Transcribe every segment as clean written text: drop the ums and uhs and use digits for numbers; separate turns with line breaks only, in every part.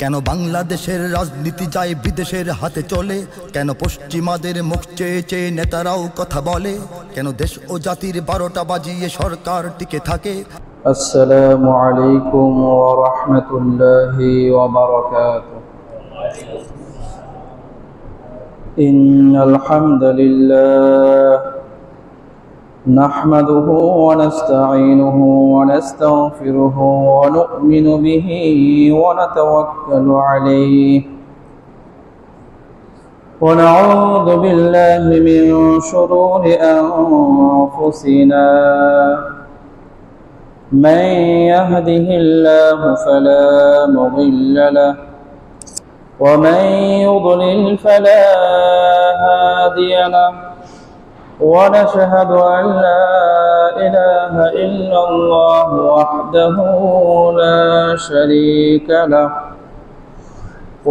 কেন বাংলাদেশের রাজনীতি যায় বিদেশের হাতে চলে? কেন পশ্চিমাদের মুখ চেয়ে চেয়ে নেতারাও কথা বলে? কেন দেশ ও জাতির 12টা বাজিয়ে সরকার টিকে থাকে?
আসসালামু আলাইকুম ওয়া রাহমাতুল্লাহি ওয়া বারাকাতুহু। ইন্নাল হামদালিল্লাহ نحمده ونستعينه ونستغفره ونؤمن به ونتوكل عليه ونعوذ بالله من شرور أنفسنا من يهده الله فلا مضل له ومن يضلل فلا هادي له ونشهد أن لا إله إلا الله وحده لا شريك له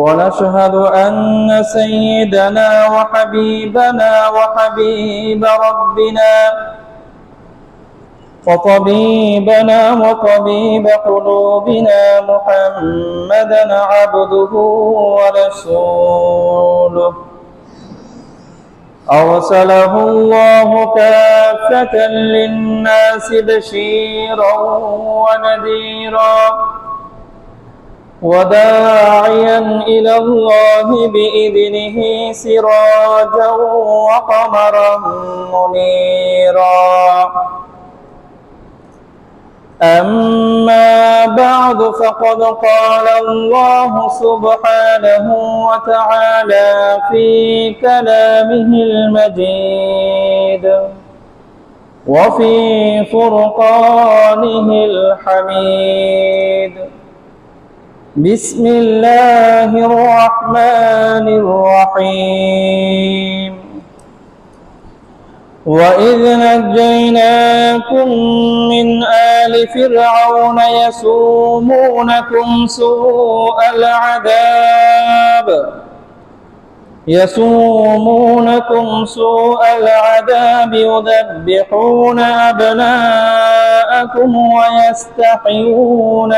ونشهد أن سيدنا وحبيبنا وحبيب ربنا وطبيبنا وطبيب قلوبنا محمدا عبده ورسوله أرسله الله كافة للناس بشيرا ونذيرا وداعيا إلى الله بإذنه سراجا وقمرا منيرا أما بعد فقد قال الله سبحانه وتعالى في كلامه المجيد وفي فرقانه الحميد بسم الله الرحمن الرحيم وإذ نجيناكم من آل فرعون يسومونكم سوء العذاب يذبحون أبناءكم ويستحيون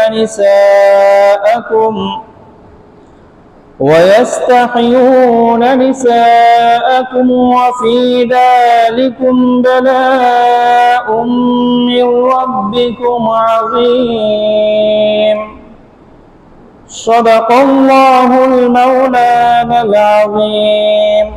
نساءكم وفي ذلكم بلاء من ربكم عظيم صدق الله المولانا العظيم.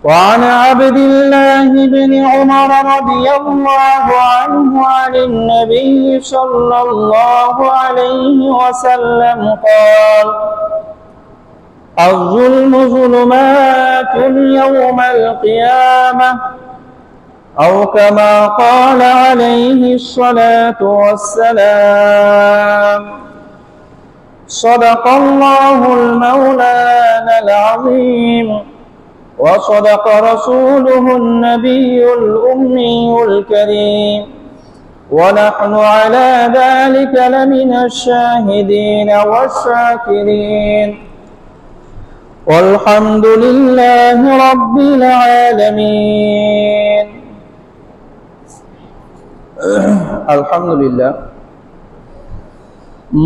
وعن عبد الله بن عمر رضي الله عنه عن النبي صلى الله عليه وسلم قال: الظلم ظلمات يوم القيامة أو كما قال عليه الصلاة والسلام. صدق الله المولانا العظيم وصدق رسوله النبي الأمي الكريم ونحن على ذلك لمن الشاهدين والشاكرين والحمد لله رب العالمين. الحمد لله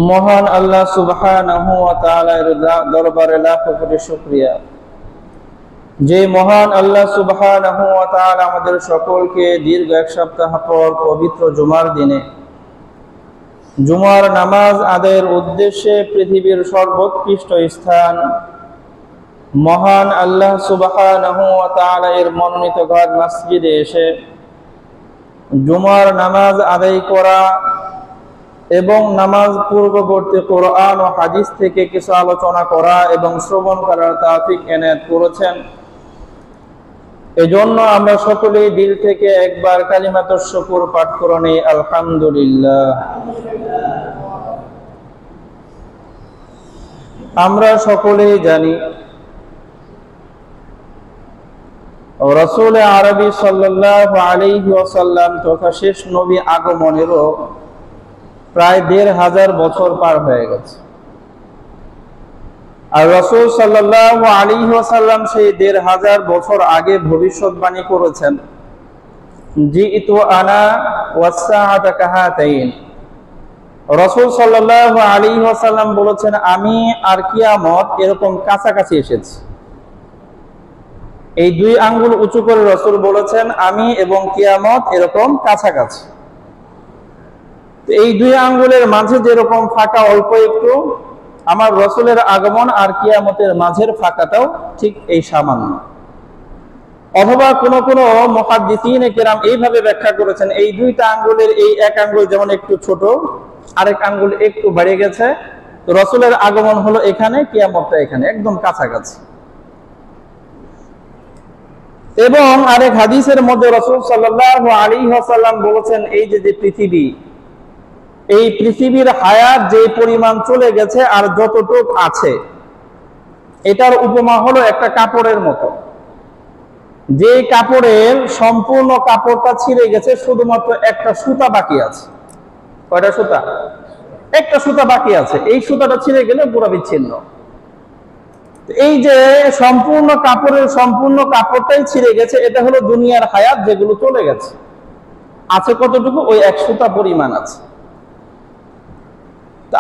মহান আল্লাহ সুবহানাহু ওয়া তাআলার দরবারে লাখ কোটি শুকরিয়া যে মহান আল্লাহ সুবহানাহু ওয়া তাআলা আমাদের সকলকে দীর্ঘ এক সপ্তাহ পর পবিত্র জুমার দিনে জুমার নামাজ আদায়ের উদ্দেশ্যে পৃথিবীর সর্বোৎকৃষ্ট স্থান মহান আল্লাহ সুবহানাহু ওয়া তাআলা এর মনোনীত ঘর মসজিদে এসে জুমার নামাজ আদায় করা এবং নামাজ পূর্ববর্তী কোরআন ও হাদিস থেকে কিছু আলোচনা করা এবং শ্রবণ করার তৌফিক এনায়েত করেছেন। এজন্য আমরা সকলেই দিল থেকে একবার কালিমাতুশ শুকর পাঠ করে নেই, আলহামদুলিল্লাহ। আমরা সকলেই জানি রাসূল আরবি সাল্লাল্লাহু আলাইহি ওয়াসাল্লাম তথা শেষ নবী আগমনেরও প্রায় ১৫০০ বছর পার হয়ে গেছে। আর রাসূল সাল্লাল্লাহু আলাইহি ওয়াসাল্লাম সেই ১৫০০ বছর আগে ভবিষ্যৎবাণী করেছেন, জিইতু আনা ওয়াসসাআতা কাহাতাইন, রাসূল সাল্লাল্লাহু আলাইহি ওয়াসাল্লাম বলেছেন, আমি আর কিয়ামত এরকম কাছাকাছি এসেছি। এই দুই আঙ্গুল উঁচু করে রাসূল বলেছেন, আমি এবং কিয়ামত এরকম কাছাকাছি। এই দুই আঙ্গুলের মাঝে যেরকম ফাঁকা অল্প একটু, আমার রাসূলের আগমন আর কিয়ামতের মাঝের ফাঁকাটাও ঠিক এই সামান্য। অথবা কোন কোন মুহাদ্দিসিনে কেরাম এইভাবে ব্যাখ্যা করেছেন, এই দুইটা আঙ্গুলের এই এক আঙ্গুল যেমন একটু ছোট, আরেক আঙ্গুল একটু বেড়ে গেছে, তো রাসূলের আগমন হলো এখানে, কিয়ামতটা এখানে, একদম কাছাকাছি। এবং আরেক হাদিসের মধ্যে রাসূল সাল্লাল্লাহু আলাইহি ওয়াসাল্লাম বলেছেন, এই যে পৃথিবী, এই পৃথিবীর হায়াত যে পরিমাণ চলে গেছে আর যতটুক আছে, এটার উপমা হলো একটা কাপড়ের মতো। যে কাপড়ের সম্পূর্ণ কাপড়টা ছিঁড়ে গেছে, শুধুমাত্র একটা সুতা বাকি আছে। কয়টা সুতা? একটা সুতা বাকি আছে। এই সুতাটা ছিঁড়ে গেলে পুরো বিচ্ছিন্ন। এই যে সম্পূর্ণ কাপড়টাই ছিঁড়ে গেছে, এটা হলো দুনিয়ার হায়াত যেগুলো চলে গেছে। আছে কতটুকু? ওই এক সুতা পরিমাণ আছে।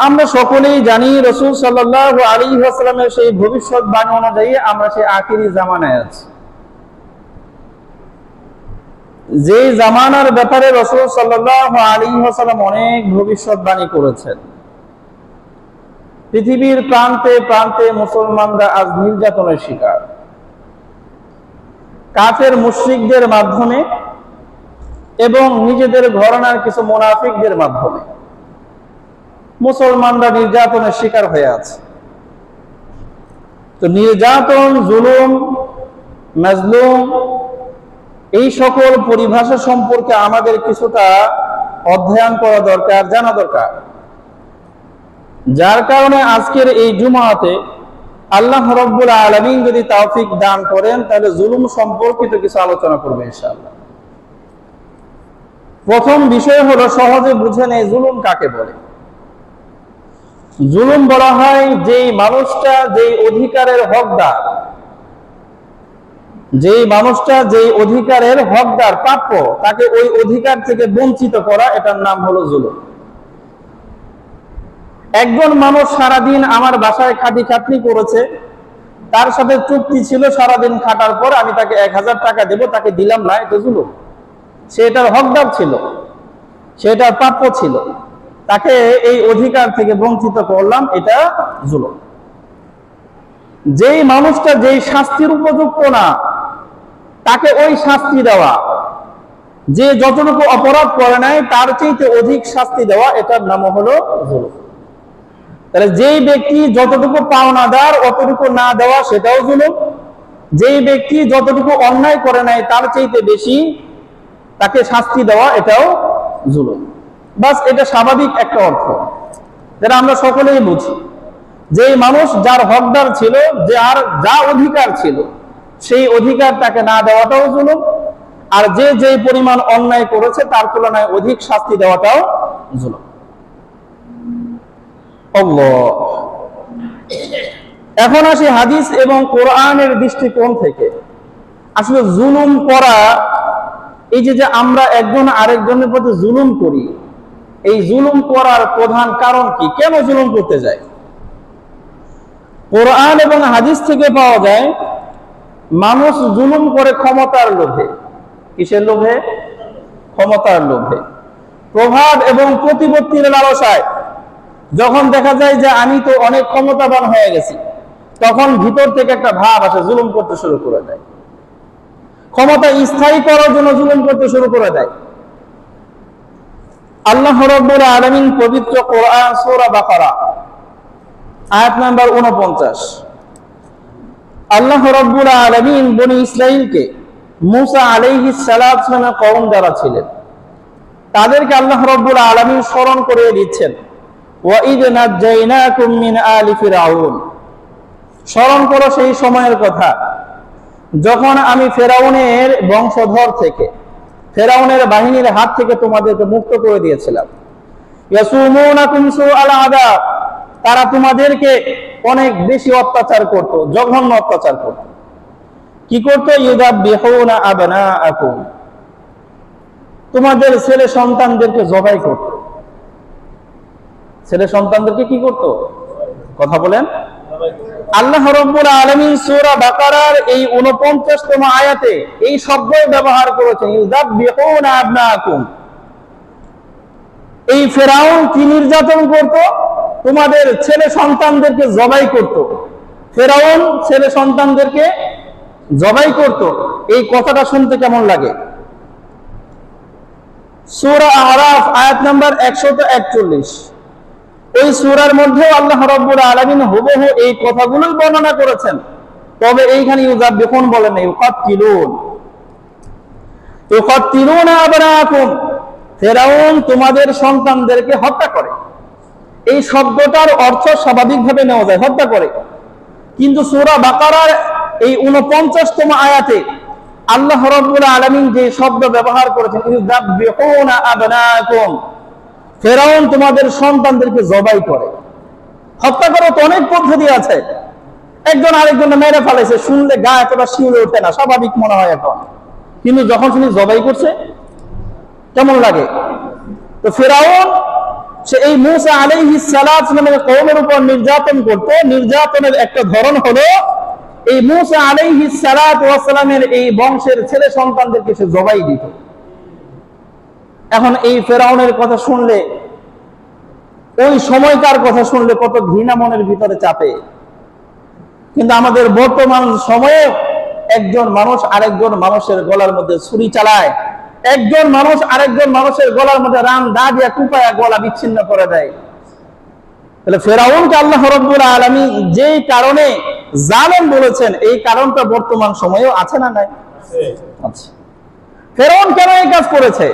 আমরা সকলেই জানি রাসূল সাল্লাল্লাহু আলাইহি ওয়াসাল্লামের সেই ভবিষ্যৎবাণী অনুযায়ী আমরা সেই আখিরি জামানায় আছি। যে জামানার ব্যাপারে রাসূল সাল্লাল্লাহু আলাইহি ওয়াসাল্লাম অনেক ভবিষ্যৎবাণী করেছেন। পৃথিবীর প্রান্তে প্রান্তে মুসলমানরা আজ নির্যাতনের শিকার। কাফের মুশরিকদের মাধ্যমে এবং নিজেদের ঘরানার কিছু মুনাফিকদের মাধ্যমে মুসলমানরা নির্যাতনের শিকার হয়ে আছে। তো নির্যাতন, জুলুম, মাজলুম, এই সকল পরিভাষা সম্পর্কে আমাদের কিছুটা অধ্যয়ন করা দরকার, জানা দরকার। যার কারণে আজকের এই জুমাতে আল্লাহ রাব্বুল আলামিন যদি তৌফিক দান করেন, তাহলে জুলুম সম্পর্কিত কিছু আলোচনা করবে ইনশাআল্লাহ। প্রথম বিষয় হলো সহজে বুঝে নেই জুলুম কাকে বলে। জুলুম বলা হয় যেই মানুষটা যেই অধিকারের হকদার, যেই মানুষটা যেই অধিকারের হকদার, প্রাপ্য, তাকে ওই অধিকার থেকে বঞ্চিত করা, এটার নাম হলো জুলুম। একজন মানুষ সারাদিন আমার বাসায় খাটাখাটনি করেছে, তার সাথে চুক্তি ছিল সারাদিন খাটার পর আমি তাকে 1000 টাকা দেব, তাকে দিলাম না, এটা জুলুম। সে এটার হকদার ছিল, সেটার প্রাপ্য ছিল, তাকে এই অধিকার থেকে বঞ্চিত করলাম, এটা জুলুম। যেই মানুষটা যেই শাস্তির উপযুক্ত না, তাকে ওই শাস্তি দেওয়া, যে যতটুকু অপরাধ করে নাই তার চাইতে অধিক শাস্তি দেওয়া, এটার নাম হলো জুলুম। তাহলে যেই ব্যক্তি যতটুকু পাওনাদার অতটুকু না দেওয়া, সেটাও জুলুম। যেই ব্যক্তি যতটুকু অন্যায় করে নাই তার চাইতে বেশি তাকে শাস্তি দেওয়া, এটাও জুলুম। বাস, এটা স্বাভাবিক একটা অর্থ, যেটা আমরা সকলেই বুঝি। যেই মানুষ যার হকদার ছিল, যার যা অধিকার ছিল, সেই অধিকার তাকে না দেওয়াটাও জুলুম। আর যে যেই পরিমাণ অন্যায় করেছে তার তুলনায় অধিক শাস্তি দেওয়াটাও জুলুম। এখন আসি হাদিস এবং কোরআনের দৃষ্টিকোণ থেকে। আসলে জুলুম করা, এই যে আমরা একজন আরেকজনের প্রতি জুলুম করি, এই জুলুম করার প্রধান কারণ কি? কেন জুলুম করতে যায়? কোরআন এবং হাদিস থেকে পাওয়া যায়, মানুষ জুলুম করে ক্ষমতার লোভে। কিসের লোভে? ক্ষমতার লোভে। প্রভাব এবং প্রতিপত্তির লালসায়। যখন দেখা যায় যে আমি তো অনেক ক্ষমতাবান হয়ে গেছি, তখন ভিতর থেকে একটা ভাব আসে, জুলুম করতে শুরু করে দেয়। ক্ষমতা স্থায়ী করার জন্য জুলুম করতে শুরু করে দেয়। আল্লাহ রাব্বুল আলামিন পবিত্র কোরআন সূরা বাকারা আয়াত নাম্বার 49, আল্লাহ রাব্বুল আলামিন বনি ইসরাইলকে, মুসা আলাইহিস সালামের কওম যারা ছিলেন, তাদেরকে আল্লাহ রাব্বুল আলামিন স্মরণ করে দিচ্ছেন, ওয়াইদ নাজাইনাকুম মিন আলি ফিরআউন। স্মরণ করো সেই সময়ের কথা যখন আমি ফেরাউনের বংশধর থেকে, ফেরাউনের বাহিনীর হাত থেকে তোমাদেরকে মুক্ত করে দিয়েছিলাম। ইয়াসুমুনাকুম সুআল আযাব, তারা তোমাদেরকে অনেক বেশি অত্যাচার করত, জঘন্য অত্যাচার করত। কি করত? ইউযাবিহুনা আবনাআকুম, তোমাদের ছেলে সন্তানদেরকে জবাই করত। ছেলে সন্তানদেরকে কি করত? কথা বলেন। আল্লাহ রাব্বুল আলামিন সূরা বাকারার এই 49তম আয়াতে এই শব্দ ব্যবহার করেছেন, ইউযাববিহুনা আবনাকুম। এই ফেরাউন কি নির্যাতন করত? তোমাদের ছেলে সন্তানদেরকে জবাই করত। ফেরাউন ছেলে সন্তানদেরকে জবাই করত। এই কথাটা শুনতে কেমন লাগে? সূরা আরাফ আয়াত নাম্বার 141। ওই সূরার মধ্যে আল্লাহ রাব্বুল আলামিন হুবহু এই কথাগুলোই বর্ণনা করেছেন। তবে এইখানে ইউযাববিহুন বলেন না, ইউকাত্তিলুনা আবনাকুম। ফেরাউন তোমাদের সন্তানদেরকে হত্যা করে। এই শব্দটার অর্থ স্বাভাবিকভাবে নেওয়া যায়, হত্যা করে। কিন্তু সূরা বাকারার এই 49তম আয়াতে আল্লাহ রাব্বুল আলামিন যে শব্দ ব্যবহার করেছেন, ইউযাববিহুনা আবনাকুম, ফেরাউন তোমাদের সন্তানদেরকে জবাই করে। হত্যা করার তো অনেক পদ্ধতি আছে। একজন আরেকজনকে মেরে ফেলেছে, শুনলে গা এতটা শিউরে ওঠে না, স্বাভাবিক মনে হয় এখন। কিন্তু যখন শুনি জবাই করছে, কেমন লাগে? তো ফেরাউন সে এই মূসা আলাইহিস সালাত নামের কওমের উপর নির্যাতন করত। নির্যাতনের একটা ধরন হলো এই মূসা আলাইহিস সালাত ওয়াস সালামের এই বংশের ছেলে সন্তানদেরকে সে জবাই দিত। এখন এই ফেরাউনের কথা শুনলে, ওই সময়কার কথা শুনলে কত ঘৃণা মনের ভিতরে চাপে। কিন্তু আমাদের বর্তমান সময়ে একজন মানুষ আরেকজন মানুষের গলার মধ্যে ছুরি চালায়, একজন মানুষ আরেকজন মানুষের গলার মধ্যে রান দা দিয়া কুপায়া গলা বিচ্ছিন্ন করে দেয়। তাহলে ফেরাউনকে আল্লাহ রাব্বুল আলামিন যেই কারণে জালেম বলেছেন, এই কারণটা বর্তমান সময়েও আছে না নাই? আছে। ফেরাউন কেন এই কাজ করেছে?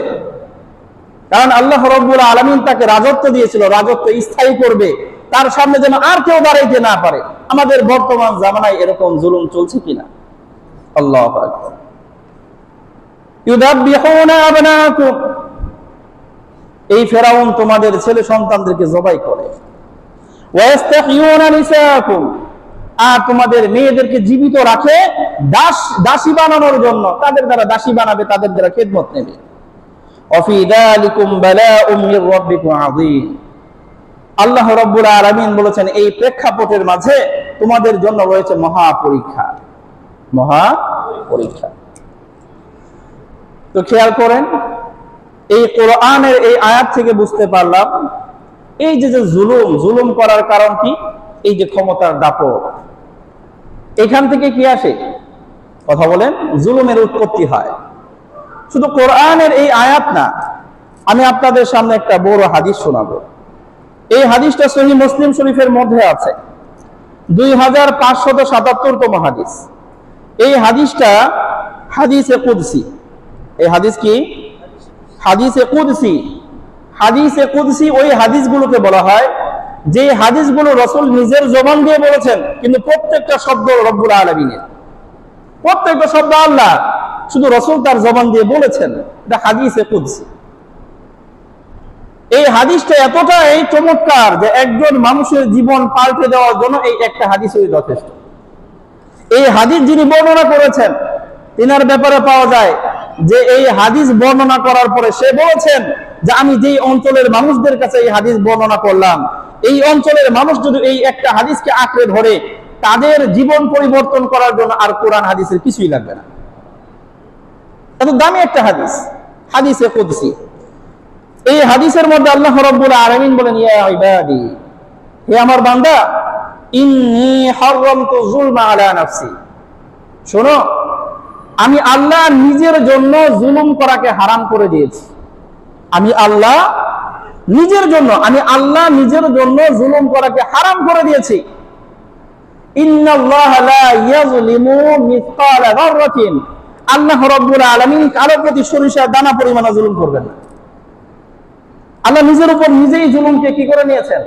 কারণ আল্লাহ রাব্বুল আলামিন তাকে রাজত্ব দিয়েছিল, রাজত্ব স্থায়ী করবে, তার সামনে যেন আর কেউ দাঁড়াইতে না পারে। আমাদের বর্তমান জামানায় এরকম জুলুম চলছে কিনা? আল্লাহু আকবার। ইউযাববিহুনা আবনাকুম, এই ফেরাউন তোমাদের ছেলে সন্তানদেরকে জবাই করে। ওয়াস্তাহইউনা নিসাকুম, আর তোমাদের মেয়েদেরকে জীবিত রাখে দাসী বানানোর জন্য। তাদের দ্বারা দাসী বানাবে, তাদের দ্বারা খেদমত নেবে। ওয়াফি যালিকুম বালাউম মির রাব্বিকুম আযীম, আল্লাহ রাব্বুল আলামিন বলেছেন এই প্রেক্ষাপটের মাঝে তোমাদের জন্য রয়েছে মহা পরীক্ষা, মহা পরীক্ষা। তো খেয়াল করেন, এই কোরআনের এই আয়াত থেকে বুঝতে পারলাম এই যে জুলুম করার কারণ কি? এই যে ক্ষমতার দাপট, এখান থেকে কি আসে? কথা বলেন। জুলুমের উৎপত্তি হয়। শুধু কোরআনের এই আয়াত না, আমি আপনাদের সামনে একটা বড় হাদিস শোনাবো। এই হাদিসটা সহিহ মুসলিম শরীফের মধ্যে আছে, 2577তম হাদিস। এই হাদিসটা হাদিসে কুদসি। এই হাদিস কি? হাদিসে কুদসি। হাদিসে কুদসি ওই হাদিসগুলোকে বলা হয় যে হাদিসগুলো রাসূল নিজের জবান দিয়ে বলেছেন, কিন্তু প্রত্যেকটা শব্দ রব্বুল আলামিনের, প্রত্যেকটা শব্দ আল্লাহ, শুধু রাসূল তার জবান দিয়ে বলেছেন। এটা হাদিসে কুদসি। এই হাদিসটা এতটাই চমৎকার যে একজন মানুষের জীবন পাল্টে দেওয়ার জন্য এই একটা হাদিসই যথেষ্ট। এই হাদিস যিনি বর্ণনা করেছেন, তিনার ব্যাপারে পাওয়া যায় যে এই হাদিস বর্ণনা করার পরে সে বলেছেন যে আমি যেই অঞ্চলের মানুষদের কাছে এই হাদিস বর্ণনা করলাম, এই অঞ্চলের মানুষ যদি এই একটা হাদিসকে আঁকড়ে ধরে, তাদের জীবন পরিবর্তন করার জন্য আর কোরআন হাদিসের কিছুই লাগবে না। এত দামি একটা হাদিস, হাদিসে কুদসি। এই হাদিসের মধ্যে আল্লাহ রাব্বুল আলামিন বলেন, ইয়া ইবাদি, হে আমার বান্দা, ইন্নী হারামতু যুলমা আলা নাফসি, শোনো, আমি আল্লাহ নিজের জন্য জুলুম করাকে হারাম করে দিয়েছি। আমি আল্লাহ নিজের জন্য জুলুম করাকে হারাম করে দিয়েছি। ইন্নাল্লাহা লা ইয়াযলিমু মিসকালা যাররাতিন, আল্লাহ রাব্বুল আলামিন কারো প্রতি সরিষার দানা পরিমাণে জুলুম করবেন না। আল্লাহ নিজের উপর নিজেই জুলুমকে কি করে নিয়েছেন?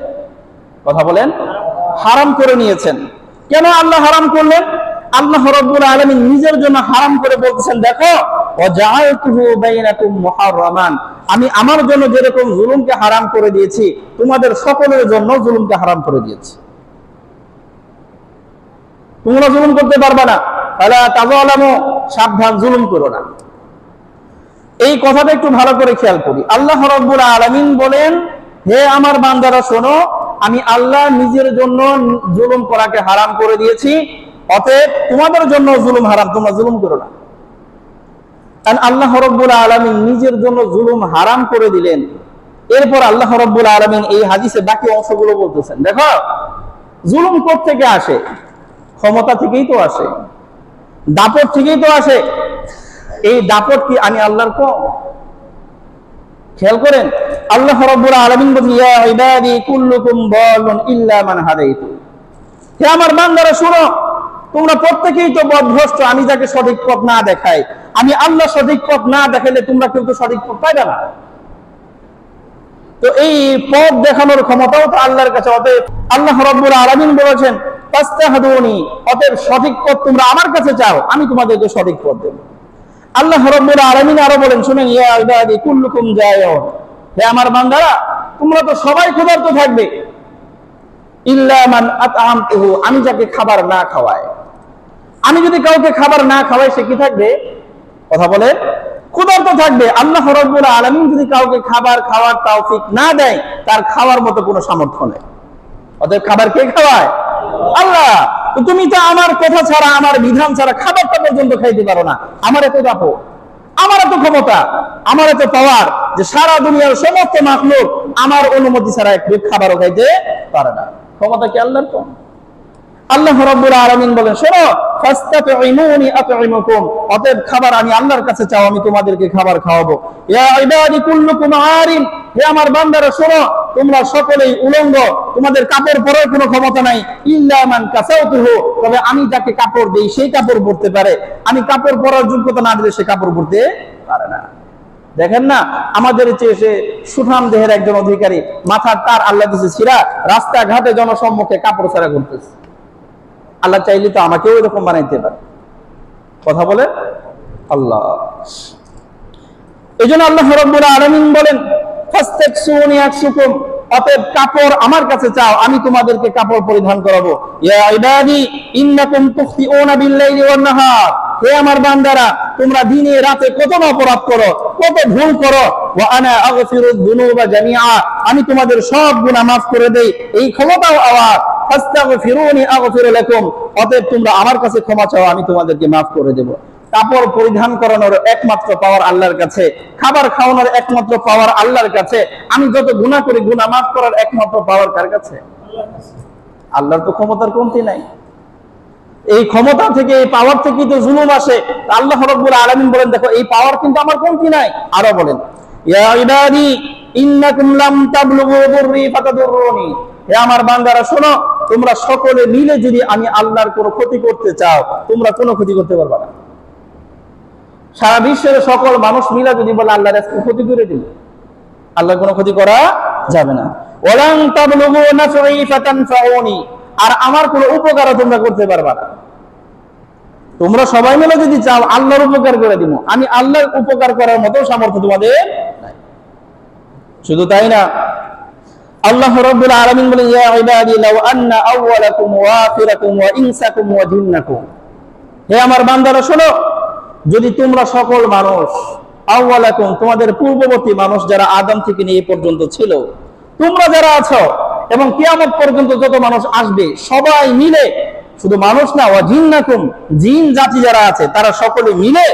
কথা বলেন। হারাম করে নিয়েছেন। কেন আল্লাহ হারাম করলেন? আল্লাহ রাব্বুল আলামিন নিজের জন্য হারাম করে বলতেছেন, দেখো, ওয়াজআলতুহু বাইনাকুম মুহাররামান, আমি আমার জন্য যেরকম জুলুমকে হারাম করে দিয়েছি, তোমাদের সকলের জন্য জুলুমকে হারাম করে দিয়েছি। তোমরা জুলুম করতে পারবে না, ফালা তাযালামু, সাবধান, জুলুম করো না। এই কথাটা একটু ভালো করে খেয়াল করি। আল্লাহ রাব্বুল আলামিন বলেন হে আমার বান্দারা শোনো, আমি আল্লাহ নিজের জন্য জুলুম করাকে হারাম করে দিয়েছি, অতএব তোমাদের জন্য জুলুম হারাম, তোমরা জুলুম করো না। কারণ আল্লাহ রাব্বুল আলামিন নিজের জন্য জুলুম হারাম করে দিলেন। এরপর আল্লাহ রাব্বুল আলামিন এই হাদিসে বাকি অংশগুলো বলতেছেন, দেখো জুলুম কোত্থেকে আসে? ক্ষমতা থেকেই তো আসে, দাপট থেকেই তো আসে। এই দাপট কি আমি আল্লাহর কম? খেয়াল করেন, আল্লাহ রাব্বুল আলামিন বলেন, ইয়া ইবাদি কুল্লুকুম দাল্লুন ইল্লা মান হাদাইতু। হে আমার বান্দারা শোনো, তোমরা প্রত্যেকেই তো পথভ্রষ্ট, আমি যাকে সঠিক পথ না দেখাই, আমি আল্লাহ সঠিক পথ না দেখাইলে তোমরা কেউ তো সঠিক পথ পাইবে না। তো এই পথ দেখানোর ক্ষমতাও তো আল্লাহর কাছে। অতএব আল্লাহ রাব্বুল আলামিন বলেছেন, ফাস্তাহদুনি, অতএব সঠিক পথ তোমরা আমার কাছে চাও, আমি তোমাদেরকে সঠিক পথ দেব। আল্লাহ রাব্বুল আলামিন আরো বলেন, শুনেন, ইয়া ইবাদি কুল্লুকুম জায়ুন, হে আমার বান্দারা তোমরা তো সবাই ক্ষুধার্ত থাকবে, ইল্লা মান আতআমতুহু, আমি যাকে খাবার না খাওয়াই। আমি যদি কাউকে খাবার না খাওয়াই সে কি থাকবে? কথা বলে, ক্ষুধার্ত থাকবে। আল্লাহ রাব্বুল আলামিন যদি কাউকে খাবার খাওয়ার তৌফিক না দেয়, তার খাওয়ার মতো কোনো সামর্থ্য নেই। অতএব খাবার কে খাওয়ায়? আল্লাহ। তো তুমি তো আমার কথা ছাড়া, আমার বিধান ছাড়া খাবারটা পর্যন্ত খাইতে পারো না। আমার এত দাপট, আমার এত ক্ষমতা, আমার এত পাওয়ার যে সারা দুনিয়ার সমস্ত মাখলুক আমার অনুমতি ছাড়া একটু খাবারও খাইতে পারে না। ক্ষমতা কি আল্লাহর কম? আল্লাহ রাব্বুল আলামিন বলেন, শোনো, ফাস্তাতঈমুনি আতঈমুকুম, অতএব খাবার আমি আল্লাহর কাছে চাও, আমি তোমাদেরকে খাবার খাওয়াবো। ইয়া ইবাদি কুল্লুকুম আরিন, হে আমার বান্দারা শোনো, তোমরা সকলেই উলঙ্গ, তোমাদের কাপড় পরার কোনো ক্ষমতা নাই, ইল্লা মান কাসাউতুহু, তবে আমি যাকে কাপড় দেই সেই কাপড় পরতে পারে, আমি কাপড় পরার যোগ্যতা না দিলে সে কাপড় পরতে পারে না। দেখেন না, আমাদের চেয়ে সে সুঠাম দেহের একজন অধিকারী, মাথার তার আল্লাহ দিয়েছে ছিঁড়া, রাস্তাঘাটে জনসম্মুখে কাপড় ছাড়া ঘুরতেছে। আল্লাহ চাইলে তো আমাকেও এরকম বানাইতে পারে। কথা বলে আল্লাহ। এই জন্য আল্লাহ রাব্বুল আলামিন বলেন, ফাস্তাকসুনি আকসুকুম, অতএব কাপড় আমার কাছে চাও, আমি তোমাদেরকে কাপড় পরিধান করাবো। ইয়া ইবাদি ইন্নাকুম তুখতিউনা বিল-লাইলি ওয়ান-নাহার, হে আমার বান্দারা তোমরা দিনে রাতে কত অপরাধ করো, কত ভুল করো। ওয়া আনা আগফিরুয যুনুবা জামিআ, আমি তোমাদের সব গুনাহ মাফ করে দেই, এই ক্ষমতাও আমার। ফাস্তাগফিরুনি আগফির লাকুম, অতএব তোমরা আমার কাছে ক্ষমা চাও, আমি তোমাদেরকে মাফ করে দেব। কাপড় পরিধান করানোর একমাত্র পাওয়ার আল্লাহর কাছে, খাবার খাওয়ানোর একমাত্র পাওয়ার আল্লাহর কাছে, আমি যত গুনাহ করি গুনাহ মাফ করার একমাত্র পাওয়ার কার কাছে? আল্লাহর তো ক্ষমতার কমতি নাই। এই ক্ষমতা থেকে, এই পাওয়ার থেকে তো জুলুম আসে। আল্লাহ রাব্বুল আলামিন বলেন, দেখো এই পাওয়ার কিন্তু আমার কমতি নাই। আরো বলেন, ইয়া ইবাদি ইন্নাকুম লাম তাবলুগু দুররি ফাতাদুররুনি, হে আমার বান্দারা শোনো, তোমরা সকলে মিলে যদি আমি আল্লাহর কোনো ক্ষতি করতে চাও, তোমরা কোনো ক্ষতি করতে পারবে না। সারা বিশ্বের সকল মানুষ মিলে যদি বলে আল্লাহর ক্ষতি করে দিল, আল্লাহর কোনো ক্ষতি করা যাবে না। ওয়ালান তাবলুগু নাফঈ ফাতানফাউনি, আর আমার কোনো উপকারও তোমরা করতে পারবে না। তোমরা সবাই মিলে যদি চাও আল্লাহর উপকার করে দিব, আমি আল্লাহর উপকার করার মতো সামর্থ্য তোমাদের নাই। শুধু তাই না, আল্লাহ রাব্বুল আলামিন বলেন, ইয়া ইবাদি লাউ আন্না আউওয়ালাকুম ওয়া আখিরাকুম ওয়া ইনসাকুম ওয়া জিন্নাকুম, হে আমার বান্দারা শোনো, যদি তোমরা সকল মানুষ, আউওয়ালাকুম তোমাদের পূর্ববর্তী মানুষ যারা আদম থেকে নিয়ে এই পর্যন্ত ছিল, তোমরা যারা আছো এবং কিয়ামত পর্যন্ত যত মানুষ আসবে সবাই মিলে, শুধু মানুষ না, ওয়া জিন্নাকুম জিন জাতি যারা আছে তারা সকলে মিলে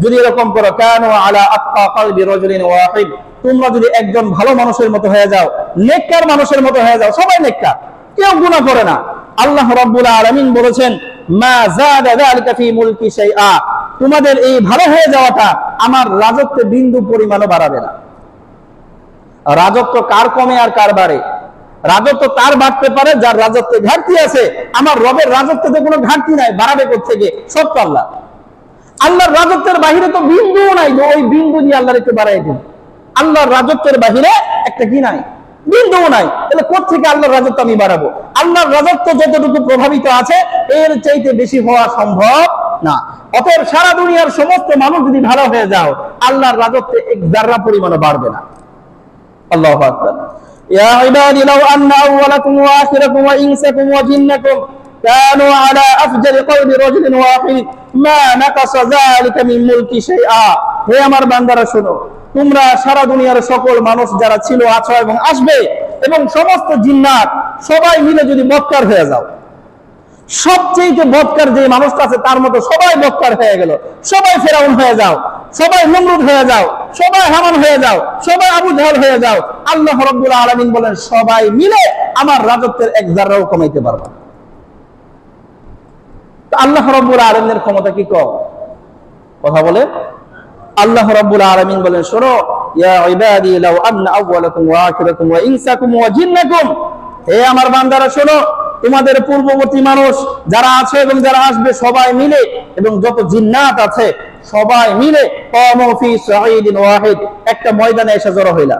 যদি এরকম করো, কানু আলা আতকা কলবি রাজুলিন ওয়াহিদ, তোমরা যদি একজন ভালো মানুষের মতো হয়ে যাও, নেককার মানুষের মতো হয়ে যাও, সবাই নেককার, কেউ গুনাহ করে না, আল্লাহ রাব্বুল আলামিন বলেছেন, মা যাদা যালিকা ফি মুলকি শাইআ, তোমাদের এই ভালো হয়ে যাওয়াটা আমার রাজত্বে বিন্দু পরিমাণও বাড়াবে না। রাজত্ব কার কমে আর কার বাড়ে? রাজত্ব তার বাড়তে পারে যার রাজত্বে ঘাটতি আছে। আমার রবের রাজত্বে কোনো ঘাটতি নাই, বাড়াবে কোত্থেকে? সব তো আল্লাহ। আল্লাহর রাজত্বের বাহিরে তো বিন্দুও নাই, ওই বিন্দু দিয়ে আল্লাহর একটু বাড়াই দিন। আল্লাহর রাজত্বের বাহিরে একটা কি নাই? বিন্দুও নাই। তাহলে কোত্থেকে আল্লাহর রাজত্ব আমি বাড়াবো? আল্লাহর রাজত্ব যতটুকু প্রভাবিত আছে এর চাইতে বেশি হওয়া সম্ভব না। অতএব সারা দুনিয়ার সমস্ত মানুষ যদি ভালো হয়ে যাও, আল্লাহর রাজত্বে এক যাররা পরিমাণও বাড়বে না। আল্লাহু আকবার। ইয়া ইবাদি লাউ আন্না আউওয়ালাকুম ওয়া আখিরাকুম ওয়া ইনসাকুম ওয়া জিন্নাকুম কানু আলা আফজালি কওলি রাজুলিন ওয়াহিদ মা নাকাসা যালিকা মিন মুলকি শাইআ, হে আমার বান্দারা শোনো,
তোমরা সারা দুনিয়ার সকল মানুষ যারা ছিল, আছো এবং আসবে এবং সমস্ত জিন্নাত সবাই মিলে যদি বদকার হয়ে যাও, সবচেয়ে বদকার যে মানুষটা আছে তার মতো সবাই বদকার হয়ে গেল, সবাই ফেরাউন হয়ে যাও, সবাই নমরুদ হয়ে যাও, সবাই হামান হয়ে যাও, সবাই আবু জাহল হয়ে যাও, আল্লাহ রাব্বুল আলামিন বলেন সবাই মিলে আমার রাজত্বের এক জাররাও কমাইতে পারবে না। আল্লাহ রাব্বুল আলামিনের ক্ষমতা কি কম? কথা বলে আল্লাহ রাব্বুল আলামিন বলেন, শোনো, ইয়া ইবাদি লাউ আন্না আউওয়ালাকুম ওয়া আখিরাকুম ওয়া ইনসাকুম ওয়া জিন্নাকুম, হে আমার বান্দারা শোনো, তোমাদের পূর্ববর্তী মানুষ যারা আছে এবং যারা আসবে সবাই মিলে এবং যত জিন্নাত আছে সবাই মিলে কামু ফি সাঈদিন ওয়াহিদ, একটা ময়দানে এসে জড়ো হইলা,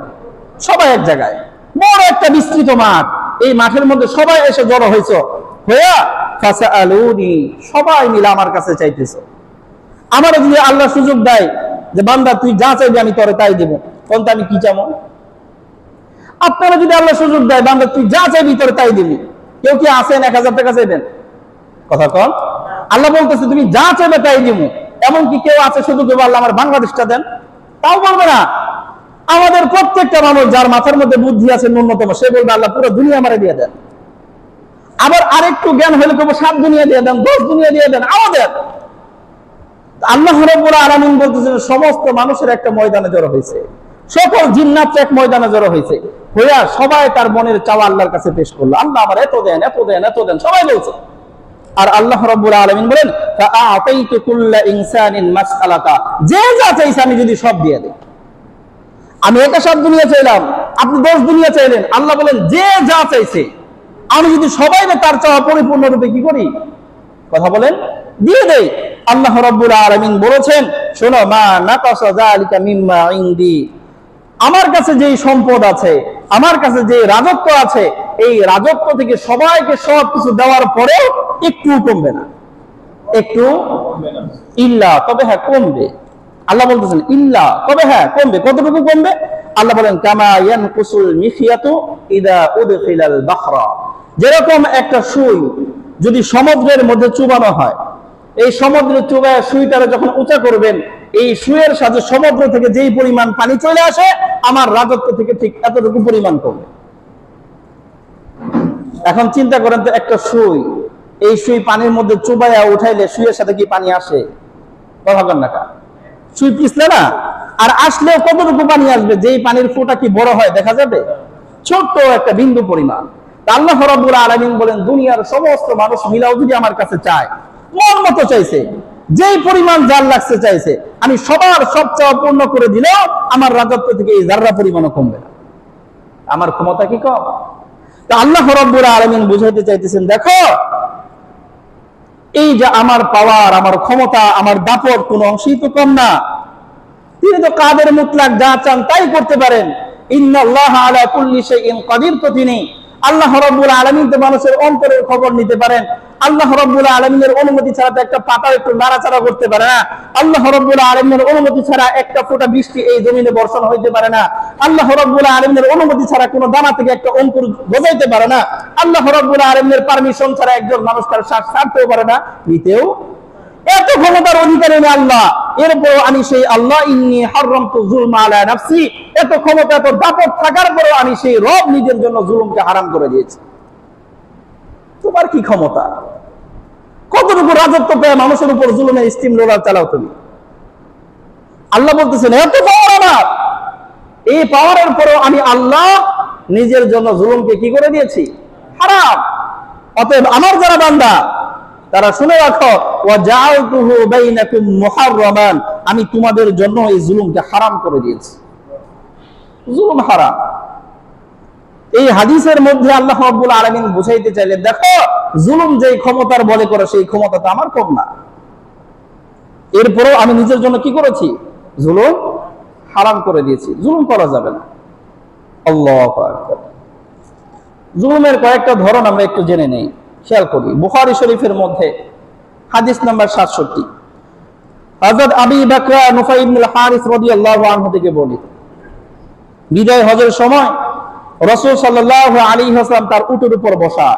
সবাই এক জায়গায়, বড় একটা বিস্তৃত মাঠ, এই মাঠের মধ্যে সবাই এসে জড়ো হইছো, হইয়া ফাসআলুনি, সবাই মিলে আমার কাছে চাইতেছো। আমার যদি আল্লাহ সুযোগ দেয় যে বান্দা তুই যা চাইবি আমি তোরে তাই দেব, কোনটা আমি কি চাবো? আপনারা যদি আল্লাহ সুযোগ দেয় বান্দা তুই যা চাইবি তোরে তাই দিবি, কেউ কি আছেন 1000 টাকা চাইবেন? কথা কন। আল্লাহ বলতেছে তুমি যা চাইবে তাই দিব। এমনকি কেউ আছে শুধু কেবল আল্লাহ আমার বাংলাদেশটা দেন, তাও বলবে না। আমাদের প্রত্যেকটা মানুষ যার মাথার মধ্যে বুদ্ধি আছে ন্যূনতম, সে বলবে আল্লাহ পুরো দুনিয়া আমারে দিয়ে দেন। আবার আরেকটু জ্ঞান হলে কেবল 7 দুনিয়া দিয়ে দেন, 10 দুনিয়া দিয়ে দেন, আমাদের। আল্লাহ রাব্বুল আলামিন বলতেছেন সমস্ত মানুষের একটা ময়দানে জড়ো হয়েছে, সকল জিন্নাত এক ময়দানে জড়ো হয়েছে, হইয়া সবাই তার মনের চাওয়া আল্লাহর কাছে পেশ করলো, আল্লাহ আমার এত দেন, এত দেন, এত দেন, সবাই বলছে। আর আল্লাহ রাব্বুল আলামিন বলেন ফাআতাইতু কুল্লা ইনসানিন মাসআলাতা, যে যা চাইছে আমি যদি সব দিয়ে দেই। আমি একটা 7 দুনিয়া চাইলাম, আপনি 10 দুনিয়া চাইলেন, আল্লাহ বলেন যে যা চাইছে আমি যদি সবাই তার চাওয়া পরিপূর্ণরূপে কি করি? কথা বলেন, দিয়ে দেই। আল্লাহ রাব্বুল আলামিন বলেছেন, শোনো, মা নাকাসা যালিকা মিম্মা ইনদি, আমার কাছে যেই সম্পদ আছে, আমার কাছে যে রাজত্ব আছে, এই রাজত্ব থেকে সবাইকে সবকিছু দেওয়ার পরেও একটু কমবে না, একটু ইল্লা, তবে হ্যাঁ কমবে। আল্লাহ বলতেছেন ইল্লা, তবে হ্যাঁ কমবে। কতটুকু কমবে? আল্লাহ বলেন কামা ইয়ানকুসুল মিখিয়াতু ইদা উদখিলাল বাহরা, যেরকম একটা সুই যদি সমুদ্রের মধ্যে চুবানো হয়, এই সমুদ্রের চুবায় সুইটারে যখন উঁচা করবেন, এই সুইয়ের সাথে সমুদ্র থেকে যেই পরিমাণ পানি চলে আসে আমার রাজত্ব থেকে ঠিক এতটুকু পরিমাণ কমবে। এখন চিন্তা করেন তো, একটা সুই, এই সুই পানির মধ্যে চুবাইয়া উঠাইলে সুইয়ের সাথে কি পানি আসে? কথা বলেন না, সুই পিছলে না, আর আসলেও কতটুকু পানি আসবে? যেই পানির ফোঁটা কি বড় হয় দেখা যাবে? ছোট্ট একটা বিন্দু পরিমাণ। আল্লাহ রাব্বুল আলামিন বলেন দুনিয়ার সমস্ত মানুষ মিলাও যদি আমার কাছে চায়, মন মতো চাইছে, যেই পরিমাণ জাল লাগছে চাইছে, আমি সবার সব চাওয়া পূর্ণ করে দিলেও আমার রাজত্ব থেকে এই জাররা পরিমাণও কমবে না। আমার ক্ষমতা কি কম? তা আল্লাহ রাব্বুল আলামিন বুঝাইতে চাইতেছেন, দেখো এই যে আমার পাওয়ার, আমার ক্ষমতা, আমার দাপট কোন অংশই তো কম না। তিনি তো কাদের মুতলাক, যা চান তাই করতে পারেন। ইন্নাল্লাহা আলা কুল্লি শাইইন কাদির, তো তিনি আল্লাহ রাব্বুল আলামিন তো মানুষের অন্তরের খবর নিতে পারেন। আল্লাহ রাব্বুল আলামিনের অনুমতি ছাড়া তো একটা পাতা একটু নাড়াচাড়া করতে পারে না। আল্লাহ রাব্বুল আলামিনের অনুমতি ছাড়া একটা ফোঁটা বৃষ্টি এই জমিনে বর্ষণ হইতে পারে না। আল্লাহ রাব্বুল আলামিনের অনুমতি ছাড়া কোনো দানা থেকে একটা অঙ্কুর গজাইতে পারে না। আল্লাহ রাব্বুল আলামিনের পারমিশন ছাড়া একজন মানুষ তার শ্বাস ছাড়তেও পারে না, নিতেও। এত ক্ষমতার অধিকারী আল্লাহ, এরপরও আমি সেই আল্লাহ ইন্নী হারামতু যুলমা আলা নাফসি, এত ক্ষমতা, এত দাপট থাকার পরেও আমি সেই রব নিজের জন্য জুলুমকে হারাম করে দিয়েছি। তোমার কি ক্ষমতা? কতটুকু রাজত্ব পেয়ে মানুষের উপর জুলুমের স্টিম রোলার চালাও তুমি? আল্লাহ বলতেছেন এত পাওয়ার আমার, এই পাওয়ারের পরেও আমি আল্লাহ নিজের জন্য জুলুমকে কি করে দিয়েছি? হারাম। অতএব আমার যারা বান্দা তারা শুনে রাখো, ওয়াজআলতুহু বাইনাকুম মুহাররামান, আমি তোমাদের জন্য এই জুলুমকে হারাম করে দিয়েছি। জুলুম হারাম। এই হাদিসের মধ্যে আল্লাহ রাব্বুল আলামিন বুঝাইতে চাইলেন, দেখো জুলুম যেই ক্ষমতার বলে করে সেই ক্ষমতা তো আমার কম না, এরপরেও আমি নিজের জন্য কি করেছি? জুলুম হারাম করে দিয়েছি। জুলুম করা যাবে না। আল্লাহু আকবার। জুলুমের কয়েকটা ধরন আমরা একটু জেনে নেই, খেয়াল করি। বুখারী শরীফের মধ্যে হাদিস নাম্বার 67, হযরত আবী বকর নুফাই ইবনুল হারিস রাদিয়াল্লাহু আনহু থেকে বর্ণিত, বিদায় হজের সময় রাসূল সাল্লাল্লাহু আলাইহি ওয়াসাল্লাম তার উটের উপর বসা,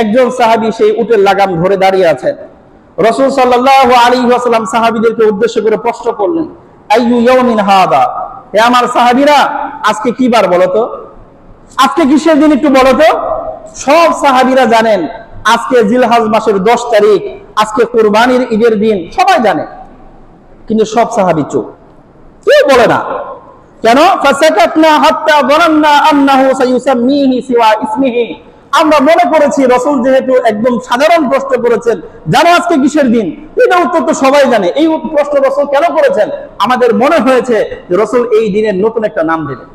একজন সাহাবী সেই উটের লাগাম ধরে দাঁড়িয়ে আছেন। রাসূল সাল্লাল্লাহু আলাইহি ওয়াসাল্লাম সাহাবীদেরকে উদ্দেশ্য করে প্রশ্ন করলেন, আইয়ু ইয়াউমিন হাদা, হে আমার সাহাবীরা, আজকে কি বার বলো তো? আজকে কিসের দিন একটু বলো তো? সব সাহাবীরা জানেন আজকে জিলহজ মাসের 10 তারিখ, আজকে কুরবানির ঈদের দিন, সবাই জানে। কিন্তু সব সাহাবী চুপ, কেউ বলে না। কেন? ফাসাকাতনা হাত্তা যানান্না আন্নাহু সায়ুসাম্মিহি সিওয়া ইসমিহি। আমরা মনে করেছি রাসূল যেহেতু একদম সাধারণ প্রশ্ন করেছেন, জানো আজকে কিসের দিন, এটা উত্তর তো সবাই জানে। এই প্রশ্ন রাসূল কেন করেছেন? আমাদের মনে হয়েছে যে রাসূল এই দিনের নতুন একটা নাম দেবেন।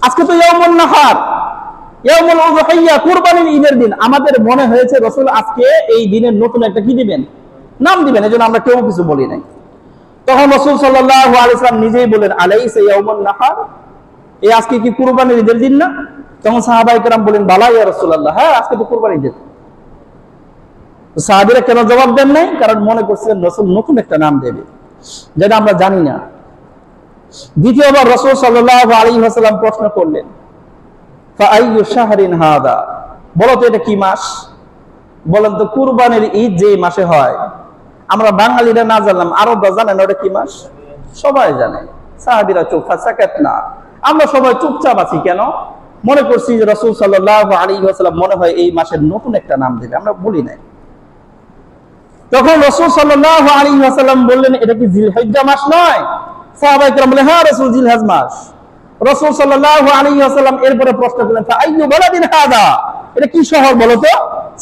আজকে তো ইয়াউমুন নাহার, ইয়াউমুল উযহিয়া, কুরবানির ঈদের দিন। আমাদের মনে হয়েছে রাসূল আজকে এই দিনের নতুন একটা কি দিবেন, নাম দিবেন। এজন্য আমরা কেউ কিছু বলি নাই। তখন রাসূল সাল্লাল্লাহু আলাইহি ওয়াসাল্লাম নিজেই বলেন, আলাইসা ইয়াউমুন নাহার, এই আজকে কি কুরবানির ঈদের দিন না? তখন সাহাবায়ে কেরাম বলেন, বালা ইয়া রাসূলুল্লাহ, হ্যাঁ আজকে তো কুরবানির ঈদ। সাহাবীরা কেন জবাব দেন নাই? কারণ মনে করছিলেন রাসূল নতুন একটা নাম দেবে, যেটা আমরা জানি না। দ্বিতীয়বার রাসূল সাল্লাল্লাহু আলাইহি ওয়াসাল্লাম প্রশ্ন করলেন, ফা আইয়ু শাহরিন হাদা, বলো তো এটা কি মাস? বলেন তো কুরবানির ঈদ যে মাসে হয়, আমরা বাঙালিরা না জানলাম, আরবরা জানেন ওটা কি মাস? সবাই জানে। সাহাবীরা চুপ, ফাসাকাতনা, আমরা সবাই চুপচাপ আছি। কেন? মনে করছি যে রাসূল সাল্লাল্লাহু আলাইহি ওয়াসাল্লাম মনে হয় এই মাসের নতুন একটা নাম দেবে, আমরা বলি নাই। তখন রাসূল সাল্লাল্লাহু আলাইহি ওয়াসাল্লাম বললেন, এটা কি জিলহিজ্জা মাস নয়? সাহাবায়ে কেরাম বললেন, হ্যাঁ রাসূল, জিলহজ মাস। রাসূল সাল্লাল্লাহু আলাইহি ওয়াসাল্লাম এরপরে প্রশ্ন করলেন, ফা আইয়ু বালাদিন হাদা, এটা কি শহর বলো তো?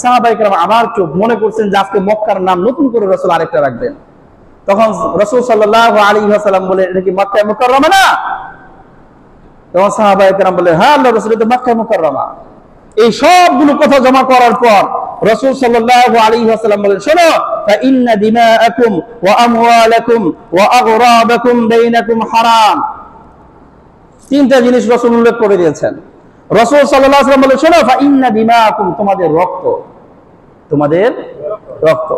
সাহাবায়ে কেরাম আবার চুপ, মনে করছেন যে আজকে মক্কার নাম নতুন করে রাসূল আরেকটা রাখবেন। তখন রাসূল সাল্লাল্লাহু আলাইহি ওয়াসাল্লাম বলেন, এটা কি মক্কা মুকাররমা না? তখন সাহাবায়ে কেরাম বললেন, হ্যাঁ আল্লাহর রাসূল, এটা মক্কা মুকাররমা। এই সবগুলো কথা জমা করার পর রাসূল সাল্লাল্লাহু আলাইহি ওয়াসাল্লাম বলেন, শোনো, ফা ইন্না দিমাআকুম ওয়া আমওয়ালাকুম ওয়া আগরাবাকুম বাইনাকুম হারাম। তিনটা জিনিস রাসূল উল্লেখ করে দিয়েছেন। রাসূল সাল্লাল্লাহু আলাইহি ওয়াসাল্লাম বলেন, শোনো, ফা ইন্না দিমাআকুম, তোমাদের রক্ত, তোমাদের রক্ত,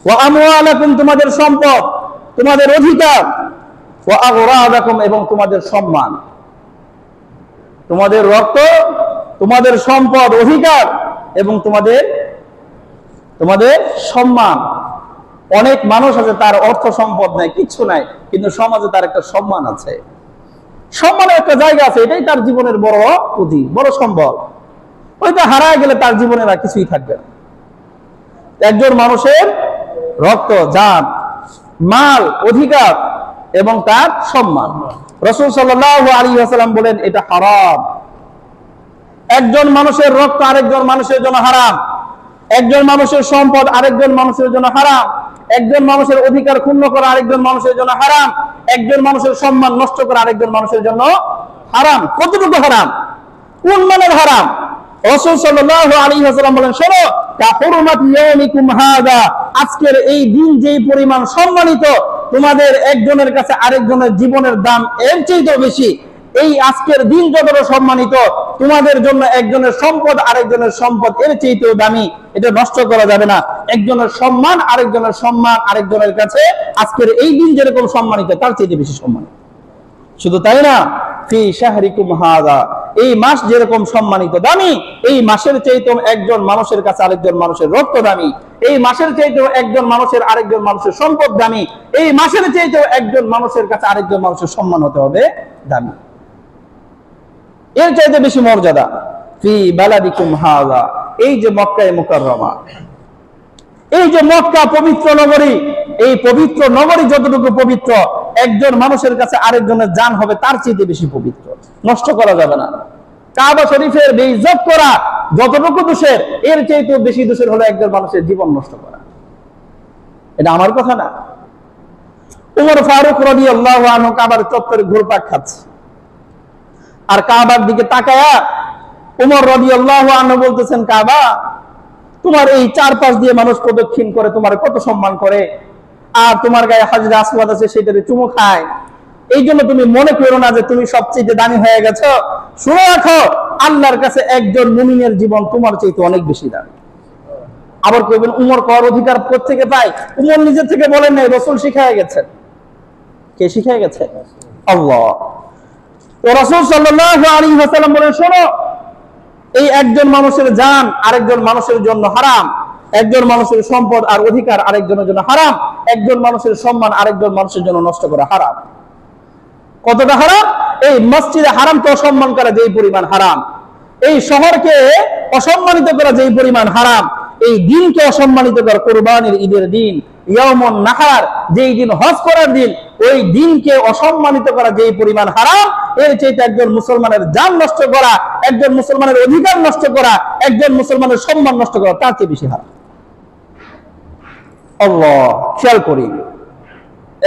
ওয়া আমওয়ালাকুম, তোমাদের সম্পদ, তোমাদের অধিকার, ওয়া আগরাবাকুম, এবং তোমাদের সম্মান। তোমাদের রক্ত, তোমাদের সম্পদ, অধিকার, এবং তোমাদের সম্মান। অনেক মানুষ আছে তার অর্থ সম্পদ নাই, কিচ্ছু নাই, কিন্তু সমাজে তার একটা সম্মান আছে, সম্মানের একটা জায়গা আছে, এটাই তার জীবনের বড় পুঁজি, বড় সম্বল। ওইটা হারায় গেলে তার জীবনের আর কিছুই থাকবে না। একজন মানুষের রক্ত, জান, মাল, অধিকার এবং তার সম্মান, রাসূল সাল্লাল্লাহু আলাইহি ওয়াসাল্লাম বলেন এটা হারাম। একজন মানুষের রক্ত আরেকজন মানুষের জন্য হারাম, একজন মানুষের সম্পদ আরেকজন মানুষের জন্য হারাম, একজন মানুষের অধিকার ক্ষুণ্ণ করা আরেকজন মানুষের জন্য হারাম, একজন মানুষের সম্মান নষ্ট করা আরেকজন মানুষের জন্য হারাম। কতটুকু হারাম? কোন মানের হারাম? রাসূল সাল্লাল্লাহু আলাইহি ওয়াসাল্লাম বলেন, শোনো, কা হুরমাতি ইয়াউমিকুম হাদা, আজকের এই দিন যেই পরিমাণ সম্মানিত, তোমাদের একজনের কাছে আরেকজনের জীবনের দাম এর চেয়েও বেশি। এই আজকের দিন যতটা সম্মানিত, তোমাদের জন্য একজনের সম্পদ আরেকজনের সম্পদ এর চেয়েও দামি, এটা নষ্ট করা যাবে না। একজনের সম্মান আরেকজনের কাছে আজকের এই দিন যেরকম সম্মানিত, তার চেয়ে বেশি সম্মানিত। শুধু তাই না, ফি শাহরিকুম হাযা, এই মাস যেরকম সম্মানিত, দামি, এই মাসের চাইতেও একজন মানুষের কাছে আরেকজন মানুষের রক্ত দামি, এই মাসের চাইতেও একজন মানুষের আরেকজন মানুষের সম্পদ দামি, এই মাসের চাইতেও একজন মানুষের কাছে আরেকজন মানুষের সম্মান হতে হবে দামি, এর চাইতে বেশি মর্যাদা। ফি বালাদিকুম হাযা, এই যে মক্কায়ে মুকাররমা, এই যে মক্কা পবিত্র নগরী, এই পবিত্র নগরী যতটুকু পবিত্র, একজন মানুষের কাছে আরেকজনের জান হবে তার চেয়ে বেশি পবিত্র, নষ্ট করা যাবে না। কাবা শরীফের বেইজ্জত করা যতটুকু দোষের, এর চাইতেও বেশি দোষের হলো একজন মানুষের জীবন নষ্ট করা। এটা আমার কথা না। উমর ফারুক রাদিয়াল্লাহু আনহু কাবার চত্বরে ঘুরপাক খাচ্ছে, আর কাবার দিকে তাকায়া উমর রাদিয়াল্লাহু আনহু বলতেছেন, কাবা, তোমার এই চারপাশ দিয়ে মানুষ প্রদক্ষিণ করে, তোমার কত সম্মান করে, আর তোমার গায়ে হাজরে আসওয়াদ আছে, সেটাতে চুমু খায়। এই জন্য তুমি মনে করো না যে তুমি সবচেয়ে দামি হয়ে গেছো। শুনে রাখো, আল্লাহর কাছে একজন মুমিনের জীবন তোমার চাইতে অনেক বেশি দামি। আবার কইবেন উমর কর অধিকার কোত্থেকে পায়? উমর নিজে থেকে বলেন নাই, রাসূল শিখায় গেছেন। কে শিখায় গেছে? আল্লাহ। তো রাসূল সাল্লাল্লাহু আলাইহি ওয়াসাল্লাম বলেন, শোনো, এই একজন মানুষের জান আরেকজন মানুষের জন্য হারাম, একজন মানুষের সম্পদ আর অধিকার আরেকজনের জন্য হারাম, একজন মানুষের সম্মান আরেকজন মানুষের জন্য নষ্ট করা হারাম। কতটা হারাম? এই মসজিদে হারামকে অসম্মান করা যেই পরিমাণ হারাম, এই শহরকে অসম্মানিত করা যেই পরিমাণ হারাম, এই দিনকে অসম্মানিত করা, কুরবানির ঈদের দিন, ইয়াউমুন নাহার, যেই দিন হজ করার দিন, ওই দিনকে অসম্মানিত করা যেই পরিমাণ হারাম, এর চাইতে একজন মুসলমানের জান নষ্ট করা, একজন মুসলমানের অধিকার নষ্ট করা, একজন মুসলমানের সম্মান নষ্ট করা, তার চেয়ে বেশি হারাম। আল্লাহ, খেয়াল করি,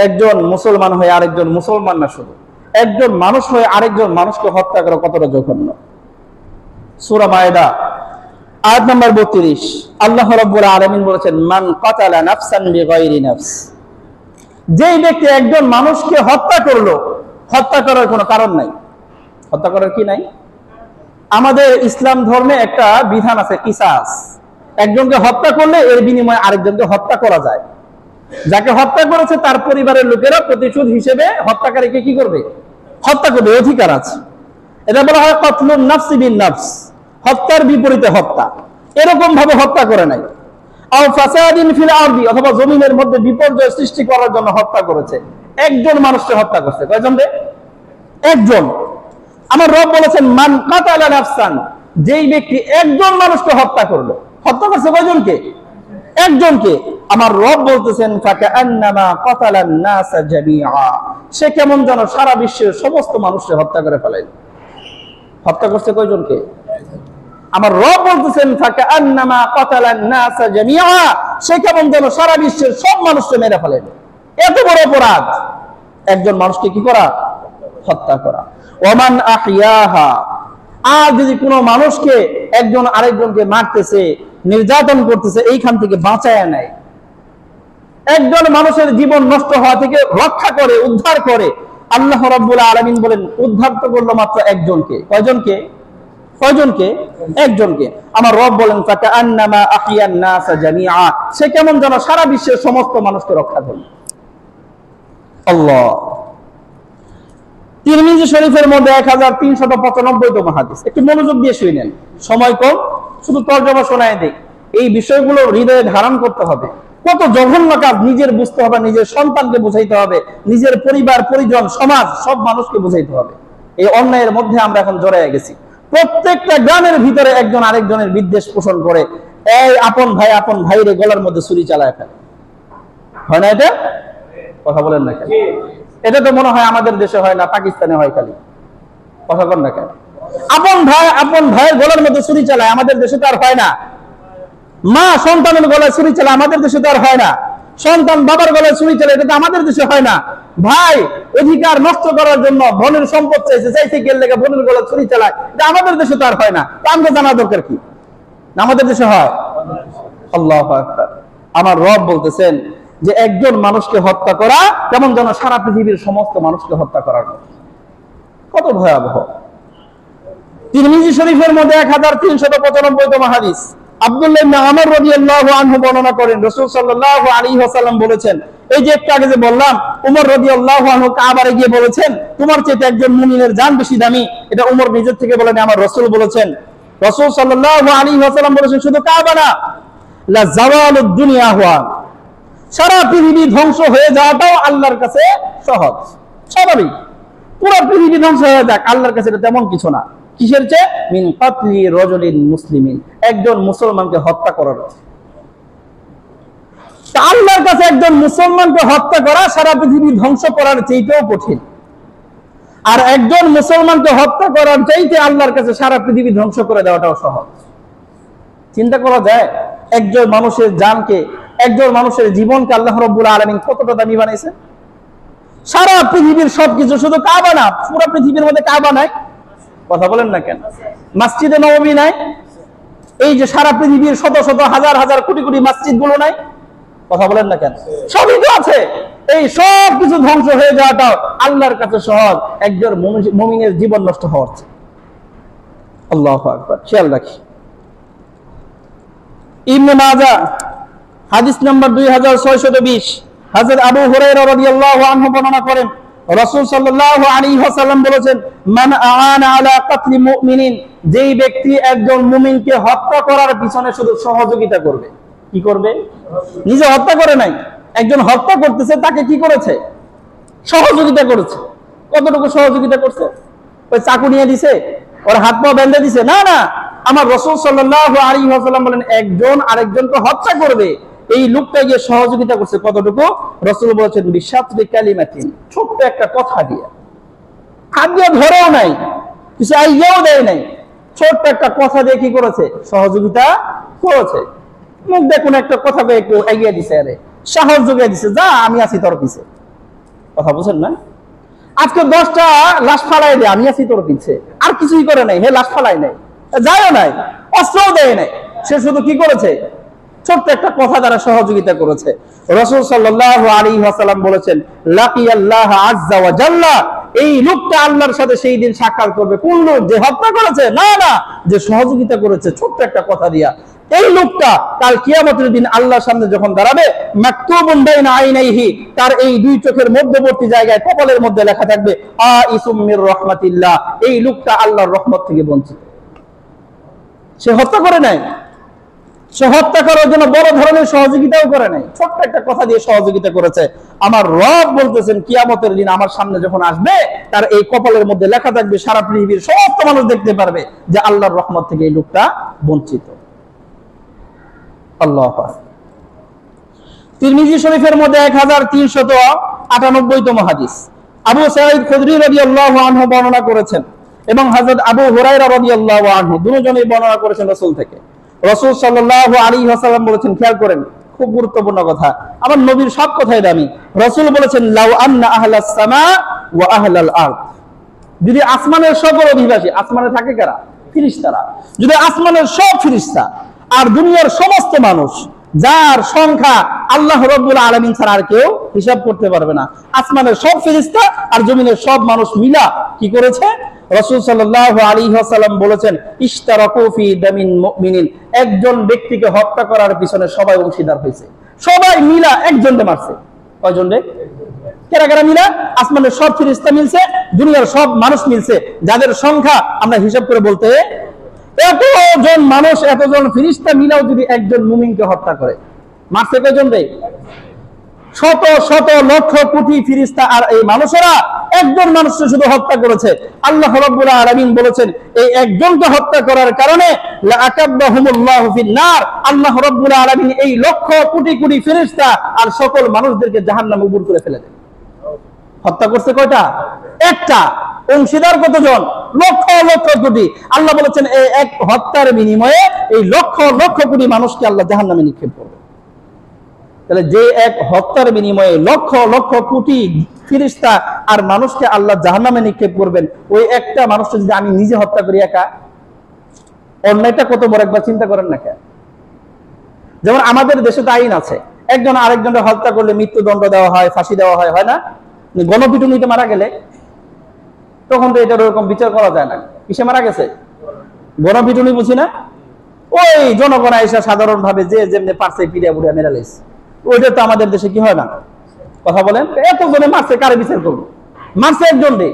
একজন মুসলমান হয়ে আরেকজন মুসলমান না, শুধু একজন মানুষ হয়ে আরেকজন মানুষকে হত্যা করা কতটা জঘন্য। সূরা মায়েদা আয়াত নাম্বার 32, আল্লাহ রাব্বুল আলামিন বলেছেন, মান কাতালা নাফসান বিগাইরি নাফস, যেই ব্যক্তি একজন মানুষকে হত্যা করলো, হত্যা করার কোনো কারণ নাই, হত্যা করার কি নাই? আমাদের ইসলাম ধর্মে একটা বিধান আছে, কিসাস। একজনকে হত্যা করলে এর বিনিময়ে আরেকজনকে হত্যা করা যায়। যাকে হত্যা করেছে তার পরিবারের লোকেরা প্রতিশোধ হিসেবে হত্যাকারীকে কি করবে? হত্যা করবে, অধিকার আছে। এটা বলা হয় কতলুন নাফসি বিন নাফস, হত্যার বিপরীতে হত্যা। এরকম ভাবে হত্যা করে নাই। আও ফাসাদিন ফিল আরদি, অথবা জমিনের মধ্যে বিপর্যয় সৃষ্টি করার জন্য হত্যা করেছে। একজন মানুষকে হত্যা করছে, কয়জন রে? একজন। আমার রব বলেছেন, মান কাতালা নাফসান, যেই ব্যক্তি একজন মানুষকে হত্যা করলো, হত্যা করছে কয়জনকে? একজনকে। আমার রব বলতেছেন, ফাকান্নামা কাতালান নাসা জামিআ, সে কেমন যেন সারা বিশ্বের সমস্ত মানুষকে হত্যা করে ফেলেন। হত্যা করছে কয়জনকে? আমার রব বলতেছেন, ফাকান্নামা কাতালান নাসা জামিআ, সে কেমন যেন সারা বিশ্বের সব মানুষকে মেরে ফেলেন। এত বড় অপরাধ একজন মানুষকে কি করা? হত্যা করা। ওমান আহিয়াহা, আর যদি কোনো মানুষকে একজন আরেকজনকে মারতেছে, নির্যাতন করতেছে, এইখান থেকে বাঁচায় নেয়, একজন মানুষের জীবন নষ্ট হওয়া থেকে রক্ষা করে, উদ্ধার করে, আল্লাহ রাব্বুল আলামিন বলেন উদ্ধার তো করলো মাত্র একজনকে। কয়জনকে? কয়জনকে? একজনকে। আমার রব বলেন, ফাকান্নামা আহিয়ান নাসা জামিআ, সে কেমন যেন সারা বিশ্বের সমস্ত মানুষকে রক্ষা করল। আল্লাহ। তিরমিজি শরীফের মধ্যে 1395তম হাদিস, একটু মনোযোগ দিয়ে শুনেন, সময় কম, শুধু তরজমা শোনায় দেই। এই বিষয়গুলো হৃদয়ে ধারণ করতে হবে। কত জঘন্য কাজ, নিজের বুঝতে হবে, নিজের সন্তানকে বুঝাইতে হবে, নিজের পরিবার পরিজন সমাজ সব মানুষকে বুঝাইতে হবে। এই অন্যায়ের মধ্যে আমরা এখন জড়ায় গেছি। প্রত্যেকটা গ্রামের ভিতরে একজন আরেকজনের বিদ্বেষ পোষণ করে, এই আপন ভাই আপন ভাইরে গলার মধ্যে ছুরি চালায় ফেলে। হয় না এটা? কথা বলেন না কেন? এটা তো মনে হয় আমাদের দেশে হয় না, পাকিস্তানে হয় খালি। কথা বলেন না কেন? আপন ভাইয়ের গলার মধ্যে ছুরি চালায়, আমাদের দেশে তো আর হয় না। মা সন্তানের গলায় ছুরি চালায়, আমাদের দেশে তো আর হয় না। সন্তান বাবার গলায় ছুরি চালায়, এটা তো আমাদের দেশে হয় না। ভাই অধিকার নষ্ট করার জন্য বোনের সম্পদ চাইতে গেলে বোনের গলায় ছুরি চালায়, এটা আমাদের দেশে তো আর হয় না। তা আমাকে জানা দরকার কি? আমাদের দেশে হয়। আল্লাহু আকবার। আমার রব বলতেছেন যে একজন মানুষকে হত্যা করা কেমন যেন সারা পৃথিবীর সমস্ত মানুষকে হত্যা করার মতো। কত ভয়াবহ। তিরমিজি শরীফের মধ্যে 1395তম হাদিস, আব্দুল্লাহ ইবনে আমর রাদিয়াল্লাহু আনহু বর্ণনা করেন, রাসূল সাল্লাল্লাহু আলাইহি ওয়াসাল্লাম বলেছেন, এই যে একটু আগে যে বললাম, উমর রাদিয়াল্লাহু আনহু কাবারে গিয়ে বলেছেন, তোমার চেয়ে একজন মুমিনের জান বেশি দামি। এটা উমর নিজের থেকে বলেন, আমার রাসূল বলেছেন। রাসূল সাল্লাল্লাহু আলাইহি ওয়াসাল্লাম বলেছেন, শুধু কাবা না, লা জাওয়ালুদ দুনিয়া হুয়া, সারা পৃথিবী ধ্বংস হয়ে যাওয়াটাও আল্লাহর কাছে সহজ, স্বাভাবিক। পুরো পৃথিবী ধ্বংস হয়ে যাক, আল্লাহর কাছে এটা তেমন কিছু না। কিসের চেয়ে? মিন কাতলি রাজুলিন মুসলিমিন, একজন মুসলমানকে হত্যা করার। আল্লাহর কাছে একজন মুসলমানকে হত্যা করা সারা পৃথিবী ধ্বংস করার চাইতেও কঠিন। আর একজন মুসলমানকে হত্যা করার চাইতে আল্লাহর কাছে সারা পৃথিবী ধ্বংস করে দেওয়াটাও সহজ। চিন্তা করা যায় একজন মানুষের জানকে, একজন মানুষের জীবনকে আল্লাহ রাব্বুল আলামিন কতটা দামি বানাইছে। সারা পৃথিবীর সবকিছু, শুধু কাবা না, পুরো পৃথিবীর মধ্যে কাবা নাই। কথা বলেন না কেন? মসজিদে নববী নাই? এই যে সারা পৃথিবীর শত শত হাজার হাজার কোটি কোটি মসজিদ গুলো নাই? কথা বলেন না কেন? সবই তো আছে। এই সব কিছু ধ্বংস হয়ে যাওয়াটাও আল্লাহর কাছে সহজ একজন মুমিনের জীবন নষ্ট হওয়ার চেয়ে। আল্লাহু আকবার। খেয়াল রাখি। ইবনে মাজাহ হাদিস নাম্বার 2620, হযরত আবু হুরায়রা রাদিয়াল্লাহু আনহু বর্ণনা করেন, রাসূল সাল্লাল্লাহু আলাইহি ওয়াসাল্লাম বলেছেন, মান আ'আনা আলা কাতলি মুমিনিন, যেই ব্যক্তি একজন মুমিনকে হত্যা করার পিছনে শুধু সহযোগিতা করবে। কি করবে? নিজে হত্যা করে নাই, একজন হত্যা করতেছে, তাকে কি করেছে? সহযোগিতা করেছে। কতটুকু সহযোগিতা করছে? ওই চাকু নিয়ে দিছে, ওর হাত পা বেঁধে দিছে? না না, আমার রাসূল সাল্লাল্লাহু আলাইহি ওয়াসাল্লাম বলেন একজন আরেকজনকে হত্যা করবে, এই লোকটা গিয়ে সহযোগিতা করছে কতটুকু? রাসূল বলেছেন বিশাত্রি কালিমাতিন, ছোট্ট একটা কথা দিয়ে, হাত দিয়ে ধরেও নাই, কিছু আইডিয়াও দেয় নাই, ছোট্ট একটা কথা দিয়ে কি করেছে? সহযোগিতা করেছে। মুখ দিয়ে কোনো একটা কথাকে একটু এগিয়ে দিছে, আরে সাহস জুগিয়ে দিছে, যা আমি আছি তোর পিছে। কথা বুঝেন না? আজকে 10টা লাশ ফালাই দেয়, আমি আছি তোর পিছে, আর কিছুই করে নাই, হে লাশ ফালাই নাই, যায়ও নাই, অস্ত্রও দেয় নাই, সে শুধু কি করেছে? ছোট্ট একটা কথা দ্বারা সহযোগিতা করেছে। রাসূল সাল্লাল্লাহু আলাইহি ওয়াসাল্লাম বলেছেন লাকিয়াল্লাহ আযজা ওয়া জাল্লা, এই লোকটা আল্লাহর সাথে সেই দিন সাক্ষাৎ করবে। কোন লোক? যে হত্যা করেছে? না না, যে সহযোগিতা করেছে ছোট্ট একটা কথা দিয়া। এই লোকটা কাল কিয়ামতের দিন আল্লাহর সামনে যখন দাঁড়াবে, মাকতুবুন বাইনা আইনাইহি, তার এই দুই চোখের মধ্যবর্তী জায়গায় কপালের মধ্যে লেখা থাকবে আইসুম মির রাহমাতিল্লাহ, এই লোকটা আল্লাহর রহমত থেকে বঞ্চিত। সে হত্যা করে নাই, সে হত্যা করার জন্য বড় ধরনের সহযোগিতাও করে নাই, ছোট্ট একটা কথা দিয়ে সহযোগিতা করেছে। আমার রব বলতেছেন কিয়ামতের দিন আমার সামনে যখন আসবে, তার এই কপালের মধ্যে লেখা থাকবে, সারা পৃথিবীর সমস্ত মানুষ দেখতে পারবে যে আল্লাহর রহমত থেকে এই লোকটা বঞ্চিত। আল্লাহু আকবার। তিরমিজি শরীফের মধ্যে 1398তম হাদিস, আবু সাঈদ খুদরি রাদিয়াল্লাহু আনহু বর্ণনা করেছেন এবং হযরত আবু হুরায়রা রাদিয়াল্লাহু আনহু দুজনেই বর্ণনা করেছেন রাসূল থেকে। রাসূল সাল্লাল্লাহু আলাইহি ওয়াসাল্লাম বলেছেন, খেয়াল করেন, খুব গুরুত্বপূর্ণ কথা, আমার নবীর সব কথাই দামি। রাসূল বলেছেন লাউ আন্না আহলাস সামা ওয়া আহলাল আরদ, যদি আসমানের সকল অধিবাসী, আসমানে থাকে কারা? ফেরেশতারা, যদি আসমানের সব ফেরেশতা আর দুনিয়ার সমস্ত মানুষ, যার সংখ্যা আল্লাহ রাব্বুল আলামিন ছাড়া আর কেউ হিসাব করতে পারবে না, আসমানের সব ফেরেশতা আর জমিনের সব মানুষ মিলা কি করেছে? রাসূল সাল্লাল্লাহু আলাইহি ওয়াসাল্লাম বলেছেন ইশতারাকু ফি দামিন মুমিনিন, একজন ব্যক্তিকে হত্যা করার পিছনে সবাই অংশীদার হয়েছে, সবাই মিলা একজনকে মারছে। কয়জন রে? কারা কারা মিলা? আসমানের সব ফেরেশতা মিলছে, দুনিয়ার সব মানুষ মিলছে, যাদের সংখ্যা আমরা হিসাব করে বলতে, এতজন মানুষ, এতজন ফেরেশতা মিলাও যদি একজন মুমিনকে হত্যা করে, মারছে কয়জন রে? শত শত লক্ষ কোটি ফেরেশতা আর এই মানুষেরা একজন মানুষকে শুধু হত্যা করেছে। আল্লাহ রাব্বুল আলামিন বলেছেন এই একজনকে হত্যা করার কারণে লাআকাব্বাহুমুল্লাহু ফিন-নার, আল্লাহ রাব্বুল আলামিন এই লক্ষ কোটি কোটি ফেরেশতা আর সকল মানুষদেরকে জাহান্নামে উবুর করে ফেলে দেন। হত্যা করছে কয়টা? একটা। অংশীদার কতজন? লক্ষ লক্ষ কোটি। আল্লাহ বলেছেন এই এক হত্যার বিনিময়ে এই লক্ষ লক্ষ কোটি মানুষকে আল্লাহ জাহান্নামে নিক্ষেপ করবে। তাহলে যে এক হত্যার বিনিময়ে লক্ষ লক্ষ কোটি ফেরেশতা আর মানুষকে আল্লাহ জাহান্নামে নিক্ষেপ করবেন, ওই একটা মানুষকে যদি আমি নিজে হত্যা করি একা, অন্যায়টা কত বড় একবার চিন্তা করেন না কেন? যেমন আমাদের দেশে তো আইন আছে, একজন আরেকজনকে হত্যা করলে মৃত্যুদণ্ড দেওয়া হয়, ফাঁসি দেওয়া হয়, হয় না? গণপিটুনিতে মারা গেলে তখন তো এটার ওরকম বিচার করা যায় না। কিসে মারা গেছে? গণপিটুনি বুঝি না? ওই জনগণ এসে সাধারণ ভাবে যে যেমনি পারছে পিড়িয়া বুড়িয়া মেরা লেছে, ওইটা তো আমাদের দেশে কি হয় না? কথা বলেন, এতজনে মারছে, কারে বিচার করবো? মারছে একজন রে,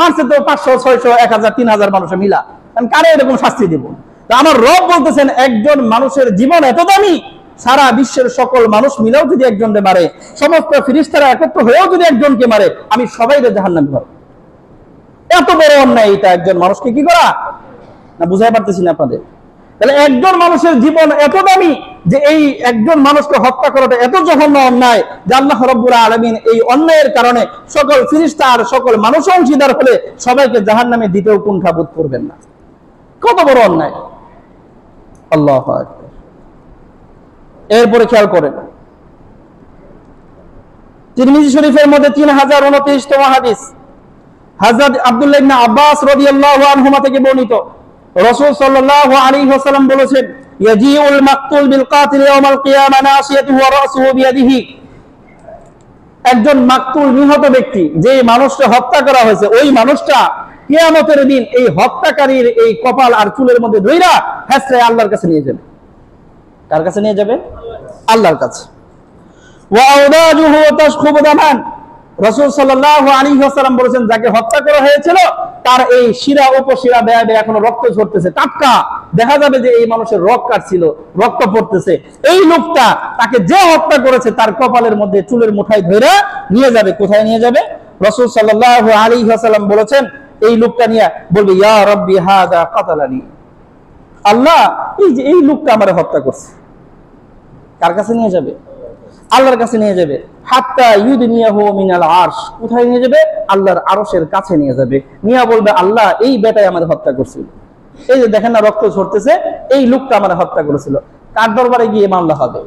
মারছে তো 500 600 1000 3000 মানুষে মিলা, কারে এরকম শাস্তি দিব? আমার রব বলতেছেন একজন মানুষের জীবন এত দামি, সারা বিশ্বের সকল মানুষ মিলেও যদি একজনকে মারে, সমস্ত ফেরেশতারা একত্র হয়েও যদি একজনকে মারে, আমি সবাইকে জাহান্নামে ভরব। এত বড় অন্যায় এটা একজন মানুষকে কি করা, না বুঝাই পারতেছি না আপনাদের? তাহলে একজন মানুষের জীবন এত দামি যে এই একজন মানুষকে হত্যা করাটা এত জঘন্য অন্যায় যে আল্লাহ রাব্বুল আলামিন এই অন্যায়ের কারণে সকল ফেরেশতা আর সকল মানুষ অংশীদার হলে সবাইকে জাহান্নামে দিতেও কুণ্ঠাবোধ করবেন না। কত বড় অন্যায়! আল্লাহু আকবার। এরপরে খেয়াল করেন, তিরমিজি শরীফের মধ্যে 3029তম হাদিস, হযরত আব্দুল্লাহ ইবনে আব্বাস রাদিয়াল্লাহু আনহুমা থেকে বর্ণিত, রাসূল সাল্লাল্লাহু আলাইহি ওয়াসাল্লাম বলেছেন ইয়াজিউল মাকতুল বিল কাতিল ইয়াউমাল কিয়ামা নাসিয়াতুহু ওয়া রাসুহু বিয়াদিহি, একজন মাকতুল নিহত ব্যক্তি, যে মানুষকে হত্যা করা হয়েছে, ওই মানুষটা কিয়ামতের দিন এই হত্যাকারীর এই কপাল আর চুলের মধ্যে ধইরা হেসরে আল্লাহর কাছে নিয়ে যাবে। কার কাছে নিয়ে যাবে? আল্লাহর কাছে। ওয়া আওদাজুহু তাশখুবু দামান, রাসূল সাল্লাল্লাহু আলাইহি ওয়াসাল্লাম বলেছেন যাকে হত্যা করা হয়েছিল তার এই শিরা উপশিরা বেয়ে বেয়ে এখনো রক্ত ঝরতেছে, টাটকা, দেখা যাবে যে এই মানুষের রক্ত কাটছিল, রক্ত পড়তেছে। এই লোকটা, তাকে যে হত্যা করেছে, তার কপালের মধ্যে চুলের মুঠায় ধরে নিয়ে যাবে। কোথায় নিয়ে যাবে? রাসূল সাল্লাল্লাহু আলাইহি ওয়াসাল্লাম বলেছেন, এই লোকটা নিয়ে বলবে, ইয়া রাব্বি হাযা কাতালানি, আল্লাহ এই লোকটা আমারে হত্যা করছে। কার কাছে নিয়ে যাবে? আল্লাহর কাছে নিয়ে যাবে। হাত্তা ইউদনিয়াহু মিনাল আরশ, কোথায় নিয়ে যাবে? আল্লাহর আরশের কাছে নিয়ে যাবে। নিয়ে বলবে, আল্লাহ এই বেটাই আমাদের হত্যা করছিল, এই যে দেখেন না রক্ত ঝরতেছে, এই লোকটা আমারে হত্যা করেছিল। কার দরবারে গিয়ে মামলা হবে?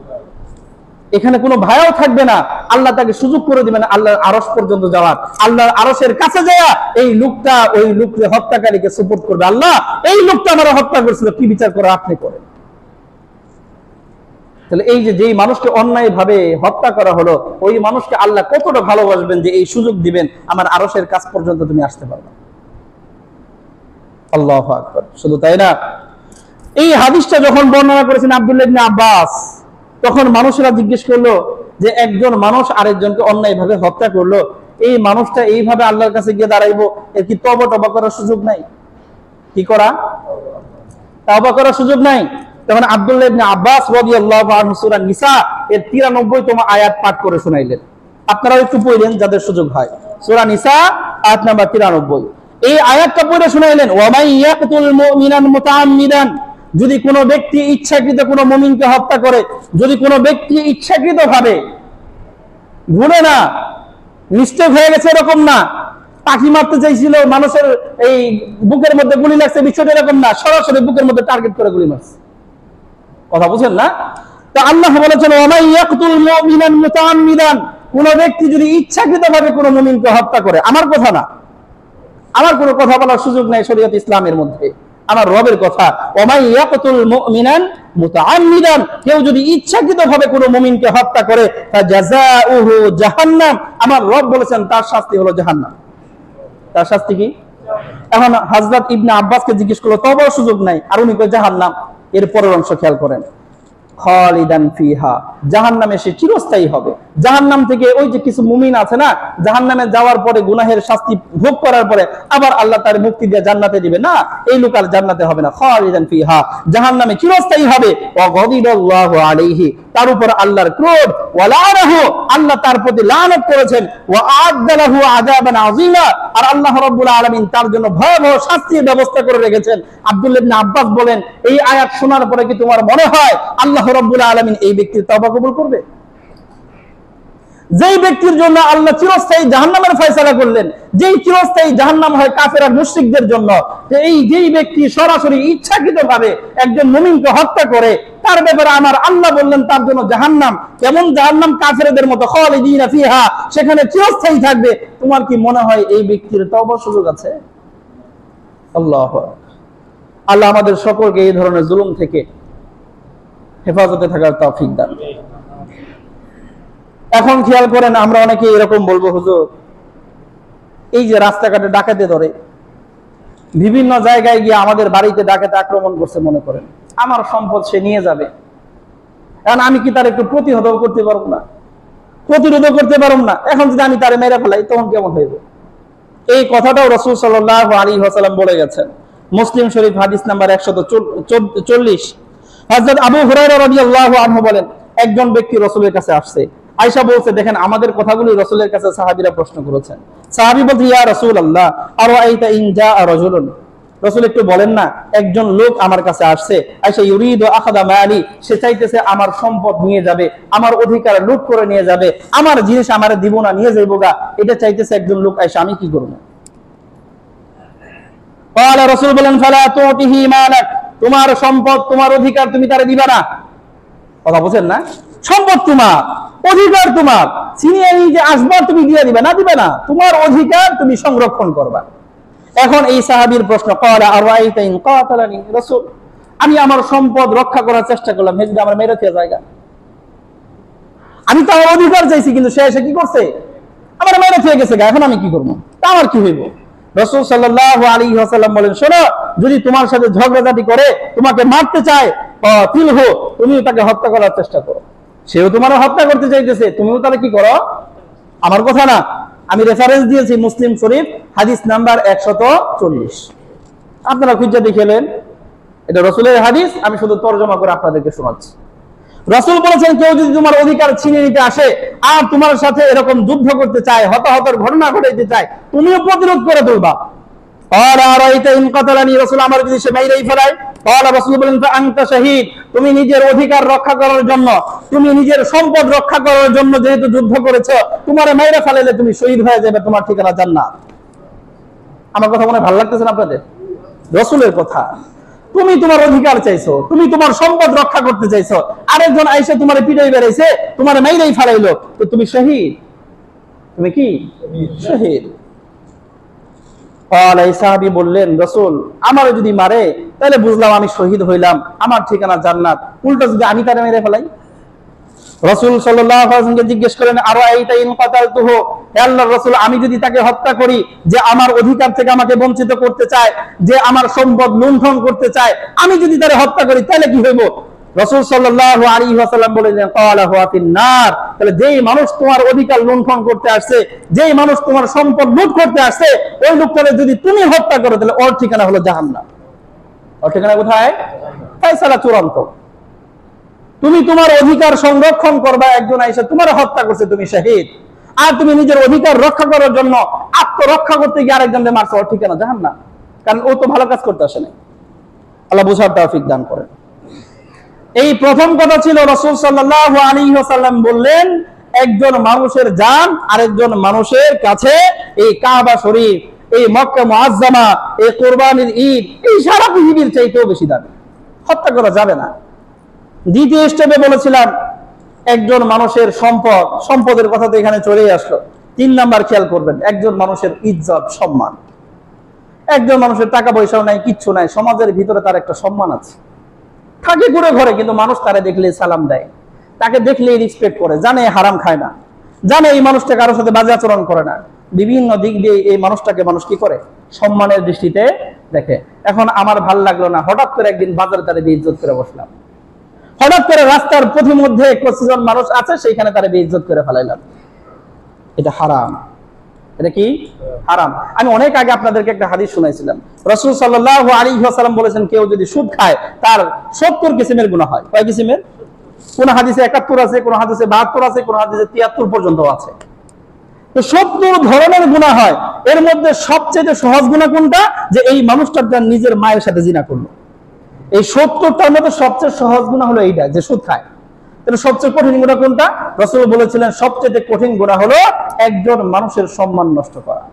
এখানে কোনো ভয়ও থাকবে না, আল্লাহ তাকে সুযোগ করে দিবেন আল্লাহর আরশ পর্যন্ত যাওয়ার। আল্লাহর আরশের কাছে যাওয়া এই লোকটা ওই লোককে হত্যাকারীকে সুপুর্দ করবে, আল্লাহ এই লোকটা আমারে হত্যা করেছিল, কি বিচার করে আপনি করেন। তাহলে এই যে যেই মানুষকে অন্যায় ভাবে হত্যা করা হলো, ওই মানুষকে আল্লাহ কতটা ভালোবাসবেন যে এই সুযোগ দিবেন আমার আরশের কাছ পর্যন্ত তুমি আসতে পারবে। আল্লাহু আকবার। শুধু তাই না, এই হাদিসটা যখন বর্ণনা করেছেন আব্দুল্লাহ ইবনে আব্বাস, তখন মানুষেরা জিজ্ঞেস করলো যে একজন মানুষ আরেকজনকে অন্যায় ভাবে হত্যা করলো, এই মানুষটা এইভাবে আল্লাহর কাছে গিয়ে দাঁড়াইবো, এর কি তওবা করার সুযোগ নাই? কি করা? তওবা করার সুযোগ নাই। তখন আব্দুল্লাহ ইবনে আব্বাস রাদিয়াল্লাহু আনহু সূরা নিসা এর 93তম আয়াত পাঠ করে শোনাইলেন। আপনারাও একটু পড়েন যাদের সুযোগ হয়। সূরা নিসা আয়াত নাম্বার 93, এই আয়াতটা পড়ে শোনাইলেন, ওয়া মান ইয়াকতুল মুমিনান মুতাআম্মিদান, যদি কোনো ব্যক্তি ইচ্ছাকৃত কোনো মুমিনকে হত্যা করে, যদি কোনো ব্যক্তি ইচ্ছাকৃত ভাবে, ভুলে না, মিস্টেক হয়ে গেছে এরকম না, পাখি মারতে চাইছিল, মানুষের এই বুকের মধ্যে গুলি লাগছে, বিষয়টা এরকম না, সরাসরি বুকের মধ্যে টার্গেট করে গুলি মারছে। কথা বুঝেন না? তা আল্লাহ বলেছেন, ওয়া মান ইয়াকতুল মুমিনান মুতাআম্মিদান, কোন ব্যক্তি যদি ইচ্ছাকৃতভাবে কোনো মুমিনকে হত্যা করে, আমার কথা না, আমার কোনো কথা বলার সুযোগ নাই শরীয়ত ইসলামের মধ্যে, আমার রবের কথা, ওয়া মান ইয়াকতুল মুমিনান মুতাআম্মিদান, কেউ যদি ইচ্ছাকৃতভাবে কোনো মুমিনকে হত্যা করে, ফাজাযাউহু জাহান্নাম, আমার রব বলেছেন তার শাস্তি হলো জাহান্নাম। তার শাস্তি কি? এখন হযরত ইবনে আব্বাসকে জিজ্ঞেস করলো, তওবার সুযোগ নাই, আর উনি কয় জাহান্নাম। এর পরের অংশ খেয়াল করেন, খালিদান ফিহা, জাহান্নামে সে চিরস্থায়ী হবে। জাহান্নাম থেকে ওই যে কিছু মুমিন আছে না, জাহান্নামে যাওয়ার পরে গুনাহের শাস্তি ভোগ করার পরে আবার আল্লাহ তার মুক্তি দিয়ে জান্নাতে দিবে না, এই লোক আর জান্নাতে হবে না, খালিদান ফিহা, জাহান্নামে চিরস্থায়ী হবে। ওয়া গাদিবাল্লাহু আলাইহি, তার উপর আল্লাহর ক্রোধ, ওয়া লানাহু, আল্লাহ তার প্রতি লানত করেছেন, ওয়া আ'আদ্দা লাহু আযাবান আযীমা, আর আল্লাহ রাব্বুল আলামিন তার জন্য ভয়াবহ শাস্তির ব্যবস্থা করে রেখেছেন। আব্দুল্লাহ ইবনে আব্বাস বলেন, এই আয়াত শোনার পরে কি তোমার মনে হয় আল্লাহ রাব্বুল আলামিন এই ব্যক্তির তওবা কবুল করবে? যেই ব্যক্তির জন্য আল্লাহ চিরস্থায়ী জাহান্নামের ফয়সালা করলেন, যেই চিরস্থায়ী জাহান্নাম হয় কাফের আর মুশরিকদের জন্য, এই যেই ব্যক্তি সরাসরি ইচ্ছাকৃতভাবে একজন মুমিনকে হত্যা করে, তার ব্যাপারে আমার আল্লাহ বললেন তার জন্য জাহান্নাম। কেমন জাহান্নাম? কাফেরদের মতো, খালিদিনা ফিহা, সেখানে চিরস্থায়ী থাকবে। তোমার কি মনে হয় এই ব্যক্তির তওবার সুযোগ আছে? আল্লাহু আকবার। আল্লাহ আমাদের সকলকে এই ধরনের জুলুম থেকে হেফাজতে থাকার তৌফিক দান। এখন খেয়াল করেন, আমরা অনেকে এরকম বলবো, হুজুর এই যে রাস্তাঘাটে ডাকাতে ধরে, বিভিন্ন জায়গায় গিয়ে আমাদের বাড়িতে ডাকাতে আক্রমণ করছে, মনে করেন আমার সম্পদ সে নিয়ে যাবে, এখন আমি কি তার একটু প্রতিহত করতে পারবো না? প্রতিরোধ করতে পারবো না? এখন যদি আমি তারে মেরে ফেলাই তখন কেমন হইবে? এই কথাটাও রাসূল সাল্লাল্লাহু আলাইহি ওয়াসাল্লাম বলে গেছেন। মুসলিম শরীফ হাদিস নাম্বার 140। হযরত আবু হুরায়রা রাদিয়াল্লাহু আনহু বলেন, একজন ব্যক্তি রাসূলের কাছে আসছে। আয়েশা বলছে, দেখেন আমাদের কথাগুলি রাসূলের কাছে সাহাবীরা প্রশ্ন করেছেন। সাহাবী বলতে, ইয়া রাসূলুল্লাহ আরাআইতা ইন জাআ রাজুলুন, রাসূল একটু বলেন না, একজন লোক আমার কাছে আসছে, আয়েশা ইউরিদু আখাযা মালি, সে চাইতেছে আমার সম্পদ নিয়ে যাবে, আমার অধিকার লুট করে নিয়ে যাবে, আমার জিনিস আমারে দিব না, নিয়ে যাইবো গা, এটা চাইতেছে একজন লোক। আয়েশা, আমি কি করব? ক্বালা, রাসূল বলেন, ফালা তুতিহি মালাক, তোমার সম্পদ, তোমার অধিকার তুমি তারে দিবা না। কথা বুঝেন না? সম্পদ তোমার, অধিকার তোমার, ছিনিয়ে নিয়ে যে আসবা তুমি দিয়ে দিবা না, দিবে না, তোমার অধিকার তুমি সংরক্ষণ করবা। এখন এই সাহাবীর প্রশ্ন, ক্বালা আরাআইতা ইন কাতালানি, রাসূল আমি আমার সম্পদ রক্ষা করার চেষ্টা করলাম, হে যদি আমার মেরে ফেলে জায়গা, আমি তো আমার অধিকার চাইছি, কিন্তু সে এসে কি করছে? আমার মেরে ফেলে গেছে, এখন আমি কি করবো? তা আমার কি হইব? রাসূল সাল্লাল্লাহু আলাইহি ওয়াসাল্লাম বলেন, শোনো, যদি তোমার সাথে ঝগড়াঝাটি করে, তোমাকে মারতে চায়, তিলহু, তুমিও তাকে হত্যা করার চেষ্টা করো। সেও তোমার হত্যা করতে চাইতেছে, তুমিও তাহলে কি করো? আমার কথা না, আমি রেফারেন্স দিয়েছি মুসলিম শরীফ হাদিস নাম্বার 140, আপনারা খুঁজে দেখেলেন, এটা রাসূলের হাদিস, আমি শুধু তরজমা করে আপনাদেরকে শোনাচ্ছি। রাসূল বলেছেন কেউ যদি তোমার অধিকার ছিনিয়ে নিতে আসে আর তোমার সাথে এরকম যুদ্ধ করতে চায়, হতাহতের ঘটনা ঘটাইতে চায়, তুমিও প্রতিরোধ করে তুলবা। আমার যদি সে মেরেই ফেলায়, রাসূল বলেন আনতা শাহীদ, তুমি নিজের অধিকার রক্ষা করার জন্য, তুমি নিজের সম্পদ রক্ষা করার জন্য যেহেতু যুদ্ধ করেছো, তোমার মেরে ফেলাইলে তুমি শহীদ হয়ে যাবে, তোমার ঠিকানা জান্নাত। আমার কথা মনে ভালো লাগতেছে না আপনাদের? রাসূলের কথা। তুমি তোমার অধিকার চাইছো, তুমি তোমার সম্পদ রক্ষা করতে চাইছো, আরেকজন আইসে তোমার পিটাই বেড়াইছে, তোমার মেরেই ফেলাইলো, তো তুমি শহীদ। তুমি কি শহীদ? সাহাবী বললেন, রাসূল আমার যদি মারে তাহলে বুঝলাম আমি শহীদ হইলাম, আমার ঠিকানা জান্নাত। উল্টো যদি আমি তারে মেরে ফেলাই? রাসূল সাল্লাল্লাহু আলাইহি ওয়াসাল্লামকে জিজ্ঞেস করেন, আরো আইতা ইন কাতালতুহু, হে আল্লাহর রাসূল আমি যদি তাকে হত্যা করি, যে আমার অধিকার থেকে আমাকে বঞ্চিত করতে চায়, যে আমার সম্পদ লুণ্ঠন করতে চায়, আমি যদি তারে হত্যা করি তাহলে কি হইব? রাসূল সাল্লাল্লাহু আলাইহি ওয়াসাল্লাম বলেছেন, ক্বালা হুয়া ফিন-নার, তাহলে যেই মানুষ তোমার অধিকার লুণ্ঠন করতে আসছে, যেই মানুষ তোমার সম্পদ লুট করতে আসছে, ওই লোকটাকে যদি তুমি হত্যা করো তাহলে ওর ঠিকানা হলো জাহান্নাম। ওর ঠিকানা কোথায়? ফায়সালা চূড়ান্ত। তুমি তোমার অধিকার সংরক্ষণ করবা, একজন আইসা তোমার হত্যা করছে, তুমি শহীদ। আর তুমি নিজের অধিকার রক্ষা করার জন্য আত্মরক্ষা করতে গিয়ে আরেকজনকে মারছো, ওর ঠিকানা জাহান্নাম। কারণ ও তো ভালো কাজ করতে আসে নাই। আল্লাহ বুঝার তৌফিক দান করেন। এই প্রথম কথা ছিল, রাসূল সাল্লাল্লাহু আলাইহি ওয়াসাল্লাম বললেন একজন মানুষের জান আরেকজন মানুষের কাছে এই কাবা শরীফ, এই মক্কা মুআজ্জামা, এই কুরবানির ঈদ, এই সারা পৃথিবীর চাইতেও বেশি দামি। হত্যা করা যাবে না। দ্বিতীয় স্টেপে বলেছিলাম একজন মানুষের সম্পদ, সম্পদের কথা তো এখানে চলেই আসলো। 3 নাম্বার খেয়াল করবেন, একজন মানুষের ইজ্জত, সম্মান। একজন মানুষের টাকা পয়সাও নাই, কিচ্ছু নাই, সমাজের ভিতরে তার একটা সম্মান আছে, থাকে ঘুরে ঘরে, কিন্তু মানুষ তারে দেখলেই সালাম দেয়, তাকে দেখলেই রেসপেক্ট করে, জানে হারাম খায় না, জানে এই মানুষটা কারোর সাথে বাজে আচরণ করে না। বিভিন্ন দিক দিয়ে এই মানুষটাকে মানুষ কি করে? সম্মানের দৃষ্টিতে দেখে। এখন আমার ভাল লাগলো না, হঠাৎ করে একদিন বাজারে তারে বেইজ্জত করে বসলাম, হঠাৎ করে রাস্তার পথিমধ্যে কতজন মানুষ আছে সেইখানে তারে বেইজ্জত করে ফেলাইলাম। এটা হারাম। এটা কি হারাম? আমি অনেক আগে আপনাদেরকে একটা হাদিস শুনাইছিলাম। রাসূল সাল্লাল্লাহু আলাইহি ওয়াসাল্লাম বলেছেন কেউ যদি সুদ খায় তার 70 কিসিমের গুনাহ হয়। কয় কিসিমের? কোন হাদিসে 71 আছে, কোন হাদিসে 72 আছে, কোন হাদিসে 73 পর্যন্ত আছে। তো 70 ধরনের গুনাহ হয়। এর মধ্যে সবচেয়ে সহজ গুনাহ কোনটা? যে এই মানুষটা তার নিজের মায়ের সাথে জিনা করলো। এই 70টার মধ্যে সবচেয়ে সহজ গুনাহ হলো এইটা, যে সুদ খায়। তাহলে সবচেয়ে কঠিন গুনাহ কোনটা? রাসূল বলেছিলেন সবচেয়ে কঠিন গুনাহ হলো একজন মানুষের সম্মান নষ্ট করা।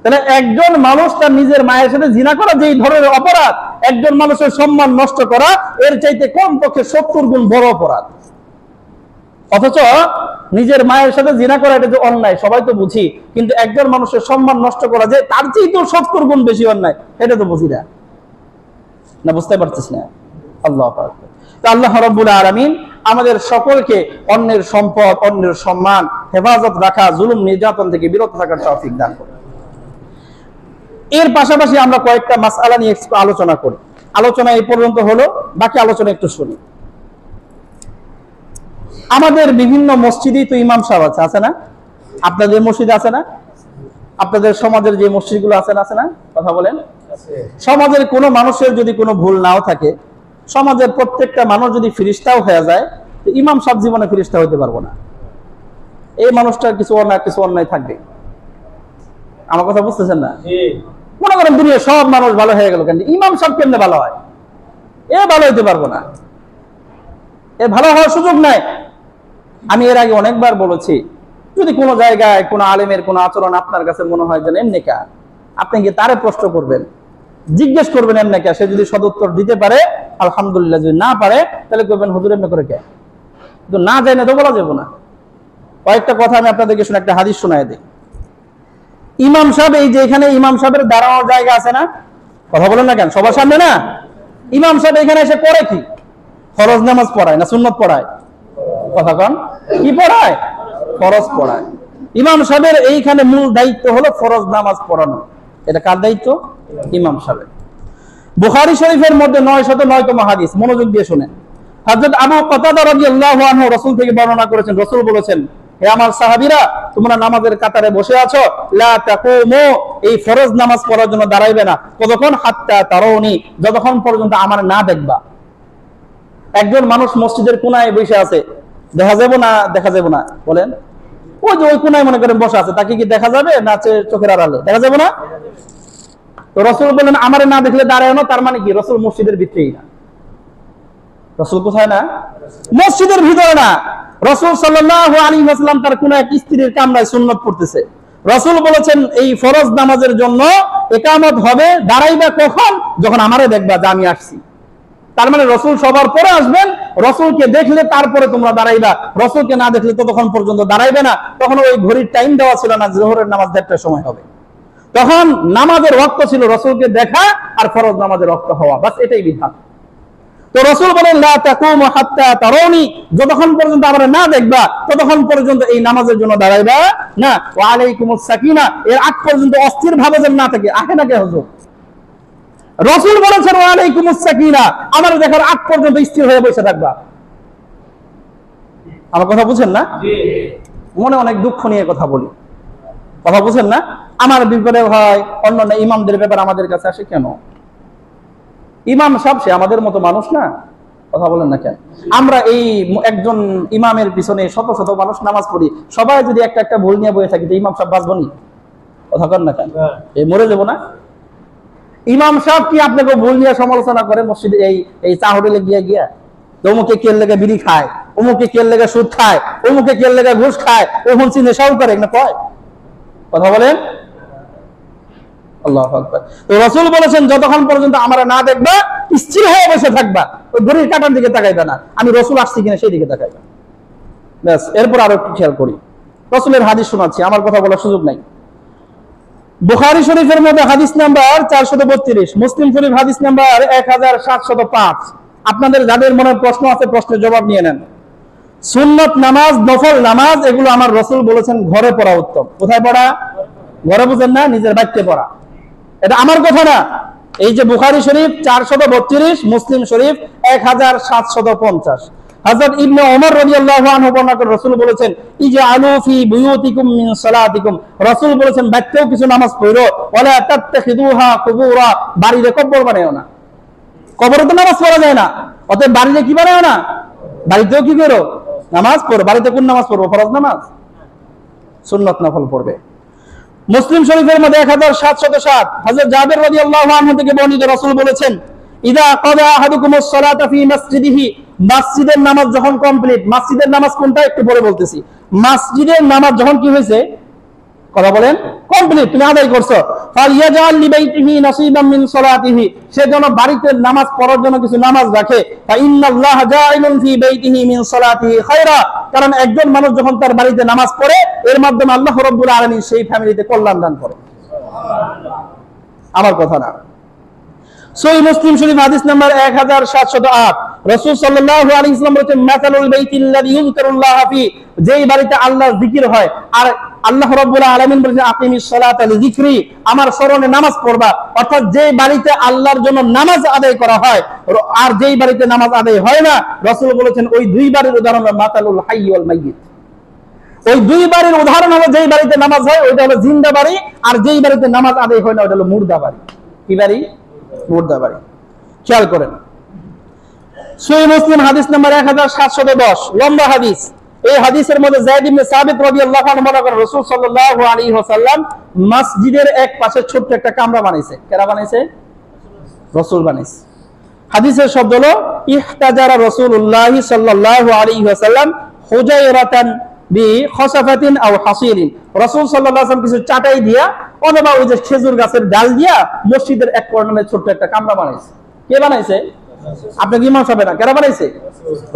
তাহলে একজন মানুষ তার নিজের মায়ের সাথে জিনা করা যেই ধরনের অপরাধ, একজন মানুষের সম্মান নষ্ট করা এর চাইতে কমপক্ষে 70 গুণ বড় অপরাধ। অথচ নিজের মায়ের সাথে জিনা করা এটা যে অন্যায় সবাই তো বুঝি, কিন্তু একজন মানুষের সম্মান নষ্ট করা যে তার চাইতেও 70 গুণ বেশি অন্যায়, এটা তো বুঝি না। বুঝতে পারছিস না? আল্লাহু আকবার। তো আল্লাহ রাব্বুল আলামিন আমাদের সকলকে অন্যের সম্পদ, অন্যের সম্মান হেফাজত রাখা, জুলুম নির্যাতন থেকে বিরত থাকার তৌফিক দান করুন। এর পাশাপাশি আমরা কয়েকটা মাসআলা নিয়ে আলোচনা করি। আলোচনা এই পর্যন্ত হলো, বাকি আলোচনা একটু শুনি। আমাদের বিভিন্ন মসজিদেই তো ইমাম সাহেব আছে না? আপনাদের মসজিদে আছে না? আপনাদের সমাজের যে মসজিদগুলো আছে না? কথা বলেন। সমাজের কোনো মানুষের যদি কোনো ভুল নাও থাকে, সমাজের প্রত্যেকটা মানুষ যদি ফেরেশতাও হয়ে যায়, তো ইমাম সাহেব জীবনে ফেরেশতা হইতে পারবো না। এই মানুষটার কিছু অন্যায় থাকবে। আমার কথা বুঝতেছেন না? মনে করেন দুনিয়ার সব মানুষ ভালো হয়ে গেল, কিন্তু ইমাম সাহেব কেমনে ভালো হয়? এ ভালো হইতে পারবো না, এ ভালো হওয়ার সুযোগ নাই। আমি এর আগে অনেকবার বলেছি, যদি কোনো জায়গায় কোনো আলেমের কোনো আচরণ আপনার কাছে মনে হয় যেন এমনি কা, আপনি গিয়ে তারে প্রশ্ন করবেন, জিজ্ঞেস করবেন এমনি কা। সে যদি সদুত্তর দিতে পারে আলহামদুলিল্লাহ, যদি না পারে তাহলে করবেন হুজুর এমনি করে কে। কিন্তু না জানে তো বলা যাবে না। কয়েকটা কথা আমি আপনাদেরকে শুনে একটা হাদিস শোনায় দিই। ইমাম সাহেব, এই যে এখানে ইমাম সাহেবের দাঁড়ানোর জায়গা আছে না? কথা বলেন না কেন? সবার সামনে না? ইমাম সাহেব এখানে এসে পড়ে কি? ফরজ নামাজ পড়ায় না সুন্নত পড়ায়? কথা কন, কি পড়ায়? ফরজ পড়ায়। ইমাম সাহেবের এইখানে মূল দায়িত্ব হলো ফরজ নামাজ পড়ানো। এটা কার দায়িত্ব? ইমাম সাহেবের। বুখারী শরীফের মধ্যে 909তম হাদিস, মনোযোগ দিয়ে শুনেন। হযরত আবু কাতাদা রাদিয়াল্লাহু আনহু রাসূল থেকে বর্ণনা করেছেন, রাসূল বলেছেন, হে আমার সাহাবীরা, তোমরা নামাজের কাতারে বসে আছো, লা তাকুমু, এই ফরজ নামাজ পড়ার জন্য দাঁড়াইবে না, কতক্ষণ? হাত্তা তারাউনি, যতক্ষণ পর্যন্ত আমার না দেখবা। একজন মানুষ মসজিদের কোনায় বসে আছে, দেখা যাবে না? দেখা যাবে না? বলেন। ওই যে ওই কোনায় মনে করেন বসে আছে, তাকে কি দেখা যাবে না? চোখের আড়ালে দেখা যাবে না? তো রাসূল বলেন আমারে না দেখলে দাঁড়ায় না, তার মানে কি রাসূল মসজিদের ভিতরেই না। রাসূল কোথায় না? মসজিদের ভিতরে না। রাসূল সাল্লাল্লাহু আলাইহি ওয়াসাল্লাম তার কোন এক স্ত্রীর কামরায় সুন্নাত পড়তেছে। রাসূল বলেছেন এই ফরজ নামাজের জন্য ইকামত হবে, দাঁড়াইবা কখন? যখন আমারে দেখবা যে আমি আসছি। তার মানে রাসূল সবার পরে আসবেন, রাসূলকে দেখলে তারপরে তোমরা দাঁড়াইবা, রাসূলকে না দেখলে ততক্ষণ পর্যন্ত দাঁড়াইবে না। তখন ওই ঘড়ির টাইম দেওয়া ছিল না, যোহরের নামাজ 1:30টার সময় হবে। তখন নামাজের ওয়াক্ত ছিল রাসূলকে দেখা আর ফরজ নামাজের ওয়াক্ত হওয়া, বাস এটাই বিধান। তো রাসূল বলেন লা তাকুমু হাত্তা তারাউনি, যতক্ষণ পর্যন্ত আমরা না দেখবা ততক্ষণ পর্যন্ত এই নামাজের জন্য দাঁড়াইবা না। ওয়া আলাইকুমুস সাকিনা, এর আগ পর্যন্ত অস্থির ভাবে যেন না থাকে। আহে না কে হুজুর? রাসূল বলেছেন ওয়া আলাইকুমুস সাকিনা, আমার দেখার আগ পর্যন্ত স্থির হয়ে বসে থাকবা। আমার কথা বুঝেন না? মনে অনেক দুঃখ নিয়ে কথা বলি, কথা বুঝেন না? আমার বিপদে হয়, অন্যান্য ইমামদের ব্যাপার আমাদের কাছে আসে কেন? ইমাম সাহেব সে আমাদের মতো মানুষ না? কথা বলেন না কেন? আমরা এই একজন ইমামের পিছনে শত শত মানুষ নামাজ পড়ি, সবাই যদি একটা একটা ভুল নিয়ে বয়ে থাকি তো ইমাম সাহেব বাঁচবো নি? কথা কর না কেন? এই মরে যাবো না? ইমাম সাহেব কি আপনাকে ভুল নিয়ে সমালোচনা করে মসজিদে এই চা হোটেলে গিয়া অমুকে কেল লেগে বিড়ি খায়, অমুকে কেল লেগে সুদ খায়, অমুকে কেল লেগে ঘুষ খায়, ও হচ্ছে নেশাও করে না কয়? কথা বলেন। আল্লাহু আকবার। তো রাসূল বলেছেন যতক্ষণ পর্যন্ত আমরা না দেখবা স্থির হয়ে বসে থাকবা, ওই ঘড়ির কাঁটার দিকে তাকাইবা না, আমি রাসূল আসছি কিনা সেই দিকে তাকাইবা। ব্যাস। এরপর আরো একটু খেয়াল করি, রাসূলের হাদিস শোনাচ্ছি, আমার কথা বলার সুযোগ নাই। বুখারী শরীফের মধ্যে হাদিস নাম্বার 432, মুসলিম শরীফ হাদিস নাম্বার 1705। আপনাদের যাদের মনে প্রশ্ন আছে প্রশ্নের জবাব নিয়ে নেন। সুন্নত নামাজ, নফল নামাজ এগুলো আমার রাসূল বলেছেন ঘরে পড়া উত্তম। কোথায় পড়া? ঘরে, বুঝেন না? নিজের বাড়িতে পড়া। এটা আমার কথা না। এই যে বুখারী শরীফ 432, মুসলিম শরীফ 1750। হযরত ইবনে ওমর রাদিয়াল্লাহু আনহু বর্ণনা করে রাসূল বলেছেন ইজআলু ফি বুয়ুতিকুম মিন সালাতিকুম, রাসূল বলেছেন বাড়িতেও কিছু নামাজ পড়ো, ওয়ালা তাত্তাখিদুহা কুবুরা, বাড়িতে কবর বানায়ও না। কবরে তো নামাজ পড়া যায় না, অতএব বাড়িতে কি বানায়ও না, বাড়িতেও কি করো? নামাজ পড়ো। বাড়িতে কোন নামাজ পড়বো? ফরজ নামাজ। সুন্নাত নফল পড়বে। মুসলিম শরীফের মধ্যে 1707, হযরত জাবের রাদিয়াল্লাহু আনহু থেকে বর্ণিত, রাসূল বলেছেন ইদা ক্বাদা আহাদুকুমুস সালাতা ফি মাসজিদিহি, মসজিদের নামাজ যখন কমপ্লিট, মসজিদের নামাজ কোনটা একটু পরে বলতেছি, মসজিদের নামাজ যখন কি হয়েছে, কথা বলেন, কমপ্লিট, তুমি আদায় করছো, ফালিয়াজাল লিবাইতিহি নাসিবাম মিন সালাতিহি, সে যেন বাড়িতে নামাজ পড়ার জন্য কিছু নামাজ রাখে। ফা ইন্নাল্লাহা জাইলুন ফি বাইতিহি মিন সালাতিহি খায়রা, কারণ একজন মানুষ যখন তার বাড়িতে নামাজ পড়ে এর মাধ্যমে আল্লাহ রাব্বুল আলামিন সেই ফ্যামিলিতে কল্যাণ দান করে। আমার কথা না। সহিহ মুসলিম শরীফ হাদিস নাম্বার 1708, রাসূল সাল্লাল্লাহু আলাইহি ওয়াসাল্লাম বলেছেন মাসালুল বাইতিল্লাযী ইউযকারুল্লাহ ফি, যেই বাড়িতে আল্লাহর জিকির হয়, আর আল্লাহ রাব্বুল আলামিন বলেছেন আকিমিস সালাতা লিযিকরি, আমার স্মরণে নামাজ পড়বা, অর্থাৎ যেই বাড়িতে আল্লাহর জন্য নামাজ আদায় করা হয় আর যেই বাড়িতে নামাজ আদায় হয় না, রাসূল বলেছেন ওই দুই বাড়ির উদাহরণ মাতালুল হাইয়্যি ওয়াল মাইয়িত। ওই দুই বাড়ির উদাহরণ হলো যেই বাড়িতে নামাজ হয় ওইটা হলো জিন্দা বাড়ি, আর যেই বাড়িতে নামাজ আদায় হয় না ওইটা হলো মুর্দা বাড়ি। কি বাড়ি? মুর্দা বাড়ি। খেয়াল করেন, সহিহ মুসলিম হাদিস নাম্বার 1710, লম্বা হাদিস। এই হাদিসের মধ্যে যায়েদ ইবনে সাবিত রাদিয়াল্লাহু আনহু বর্ণনা করেন রাসূল সাল্লাল্লাহু আলাইহি ওয়াসাল্লাম মসজিদের এক পাশে ছোট্ট একটা কামরা বানাইছে। কারা বানাইছে? রাসূল বানাইছে। হাদিসের শব্দ হলো ইহতাজারা রাসূলুল্লাহ সাল্লাল্লাহু আলাইহি ওয়াসাল্লাম হুজাইরাতান বি খাসাফাতিন আও হাসিরিন, রাসূল সাল্লাল্লাহু আলাইহি ওয়াসাল্লাম কিছু চাটাই দিয়া অথবা ওই যে খেজুর গাছের ডাল দিয়া মসজিদের এক কর্নারে ছোট্ট একটা কামরা বানাইছে। কে বানাইছে? আপনি কি ইমাম সাহেব না, কারা বানাইছে?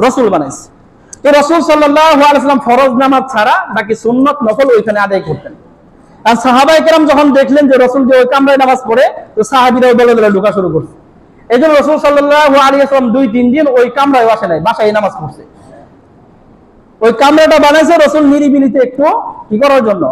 রাসূল বানাইছে। তো রাসূল সাল্লাল্লাহু আলাইহি ওয়াসাল্লাম ফরজ নামাজ ছাড়া বাকি সুন্নাত নফল ওইখানে আদায় করতেন। আর সাহাবায়ে কেরাম যখন দেখলেন যে রাসূল যে ওই কামরায় নামাজ পড়ে, তো সাহাবীরাও দলে দলে ঢোকা শুরু করছে। এইজন্য রাসূল সাল্লাল্লাহু আলাইহি ওয়াসাল্লাম 2-3 দিন ওই কামরায় আসে নাই, বাসায় নামাজ পড়ছে। ওই কামরাটা বানাইছে রাসূল নিরিবিলিতে একটু কি করার জন্য?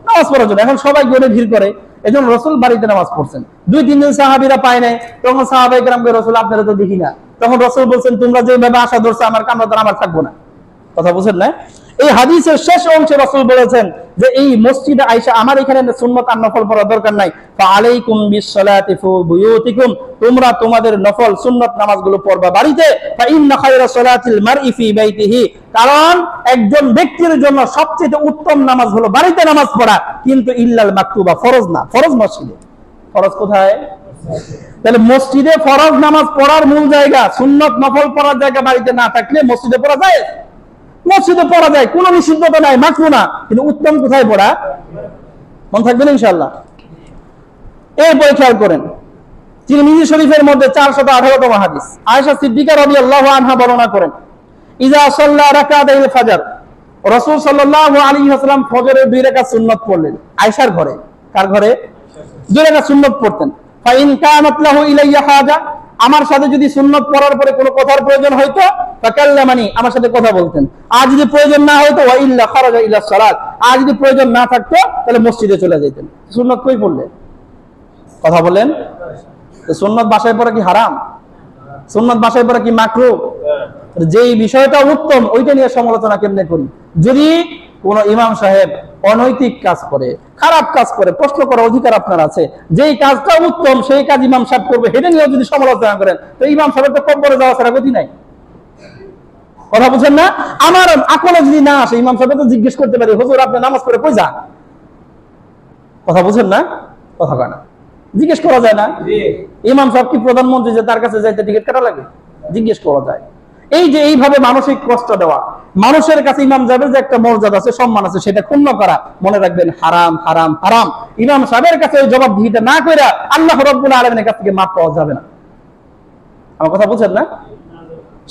নামাজ পড়ার জন্য। এখন সবাই গড়ে ভিড় করে, এজন্য রাসূল বাড়িতে নামাজ পড়ছেন। 2-3 দিন সাহাবীরা পায় নাই, তখন সাহাবায়ে কেরামকে রাসূল আপনারা তো দেখি না, তখন রাসূল বলছেন তোমরা যেভাবে আশা ধরছো আমার কামরা তো আমার থাকবো না, কথা বুঝেন না? এই হাদিসের শেষ অংশে রাসূল বলেছেন যে এই মসজিদে আয়েশা আমার এখানে সুন্নাত আর নফল পড়ার দরকার নাই, ফাআলাইকুম বিসসালাতি ফি বুয়ুতিকুম, তোমরা তোমাদের নফল সুন্নাত নামাজগুলো পড়বা বাড়িতে, ফা ইন্না খায়রা সালাতিল মারই ফি বাইতিহি, কারণ একজন ব্যক্তির জন্য সবচেয়ে উত্তম নামাজ হলো বাড়িতে নামাজ পড়া, কিন্তু ইল্লাল মাকতুবা, ফরজ না, ফরজ মসজিদে। ফরজ কোথায়? তাহলে মসজিদে ফরজ নামাজ পড়ার মূল জায়গা, সুন্নাত নফল পড়ার জায়গা বাড়িতে না থাকলে মসজিদে পড়া যায়? মসজিদে পড়া যায়, কোনো নিষিদ্ধতা নাই, মাকরুহ না, কিন্তু উত্তম কোথায় পড়া? মন থাকবেন ইনশাআল্লাহ। এরপরে খেয়াল করেন তিরমিজি শরীফের মধ্যে 418তম হাদিস, আয়েশা সিদ্দিকা রাদিয়াল্লাহু আনহা বর্ণনা করেন, ইজা সাল্লা রাকাতাইল ফাজর, রাসূল সাল্লাল্লাহু আলাইহি ওয়াসাল্লাম ফজরের 2 রাকাত সুন্নাত পড়লেন আয়েশার ঘরে। কার ঘরে? 2 রাকাত সুন্নাত পড়তেন। ফা ইন কানাত লাহু ইলাইয়া হাজা, আমার সাথে যদি সুন্নাত পড়ার পরে কোনো কথার প্রয়োজন হইতো, ফাকাল্লামানি, আমার সাথে কথা বলতেন। আর যদি প্রয়োজন না হইতো, ওয়া ইল্লা খারাজা ইলা সালাত, আর যদি প্রয়োজন না থাকতো তাহলে মসজিদে চলে যেতেন। সুন্নাত কই পড়লেন? কথা বলেন। সুন্নাত বাসায় পড়া কি হারাম? সুন্নাত বাসায় পড়া কি মাকরুহ? যেই বিষয়টা উত্তম ওইটা নিয়ে সমালোচনা কেমনে করি? যদি কোন ইমাম সাহেব অনৈতিক কাজ করে, খারাপ কাজ করে, প্রশ্ন করার অধিকার আপনার আছে। যেই কাজটা উত্তম সেই কাজ ইমাম সাহেব করবে, এটা নিয়ে যদি সমালোচনা করেন তো ইমাম সাহেবের তো কবরে যাওয়া ছাড়া গতি নাই। কথা বুঝেন না? আমার আকলে যদি না আসে, ইমাম সাহেব তো জিজ্ঞেস করতে পারি, হুজুর আপনি নামাজ পড়ে কই যান? কথা বুঝেন না? কথা কয় না, জিজ্ঞেস করা যায় না? ইমাম সাহেব কি প্রধানমন্ত্রী যে তার কাছে যাইতে টিকিট কাটা লাগে? জিজ্ঞেস করা যায়। এই যে এইভাবে মানসিক কষ্ট দেওয়া, মানুষের কাছে ইমাম সাহেবের যে একটা মর্যাদা আছে, সম্মান আছে, সেটা ক্ষুণ্ণ করা, মনে রাখবেন হারাম, হারাম, হারাম। ইমাম সাহেবের কাছে ওই জবাবদিহিতা না কইরা আল্লাহ রাব্বুল আলামিনের কাছ থেকে মাপ পাওয়া যাবে না। আমার কথা বুঝেন না?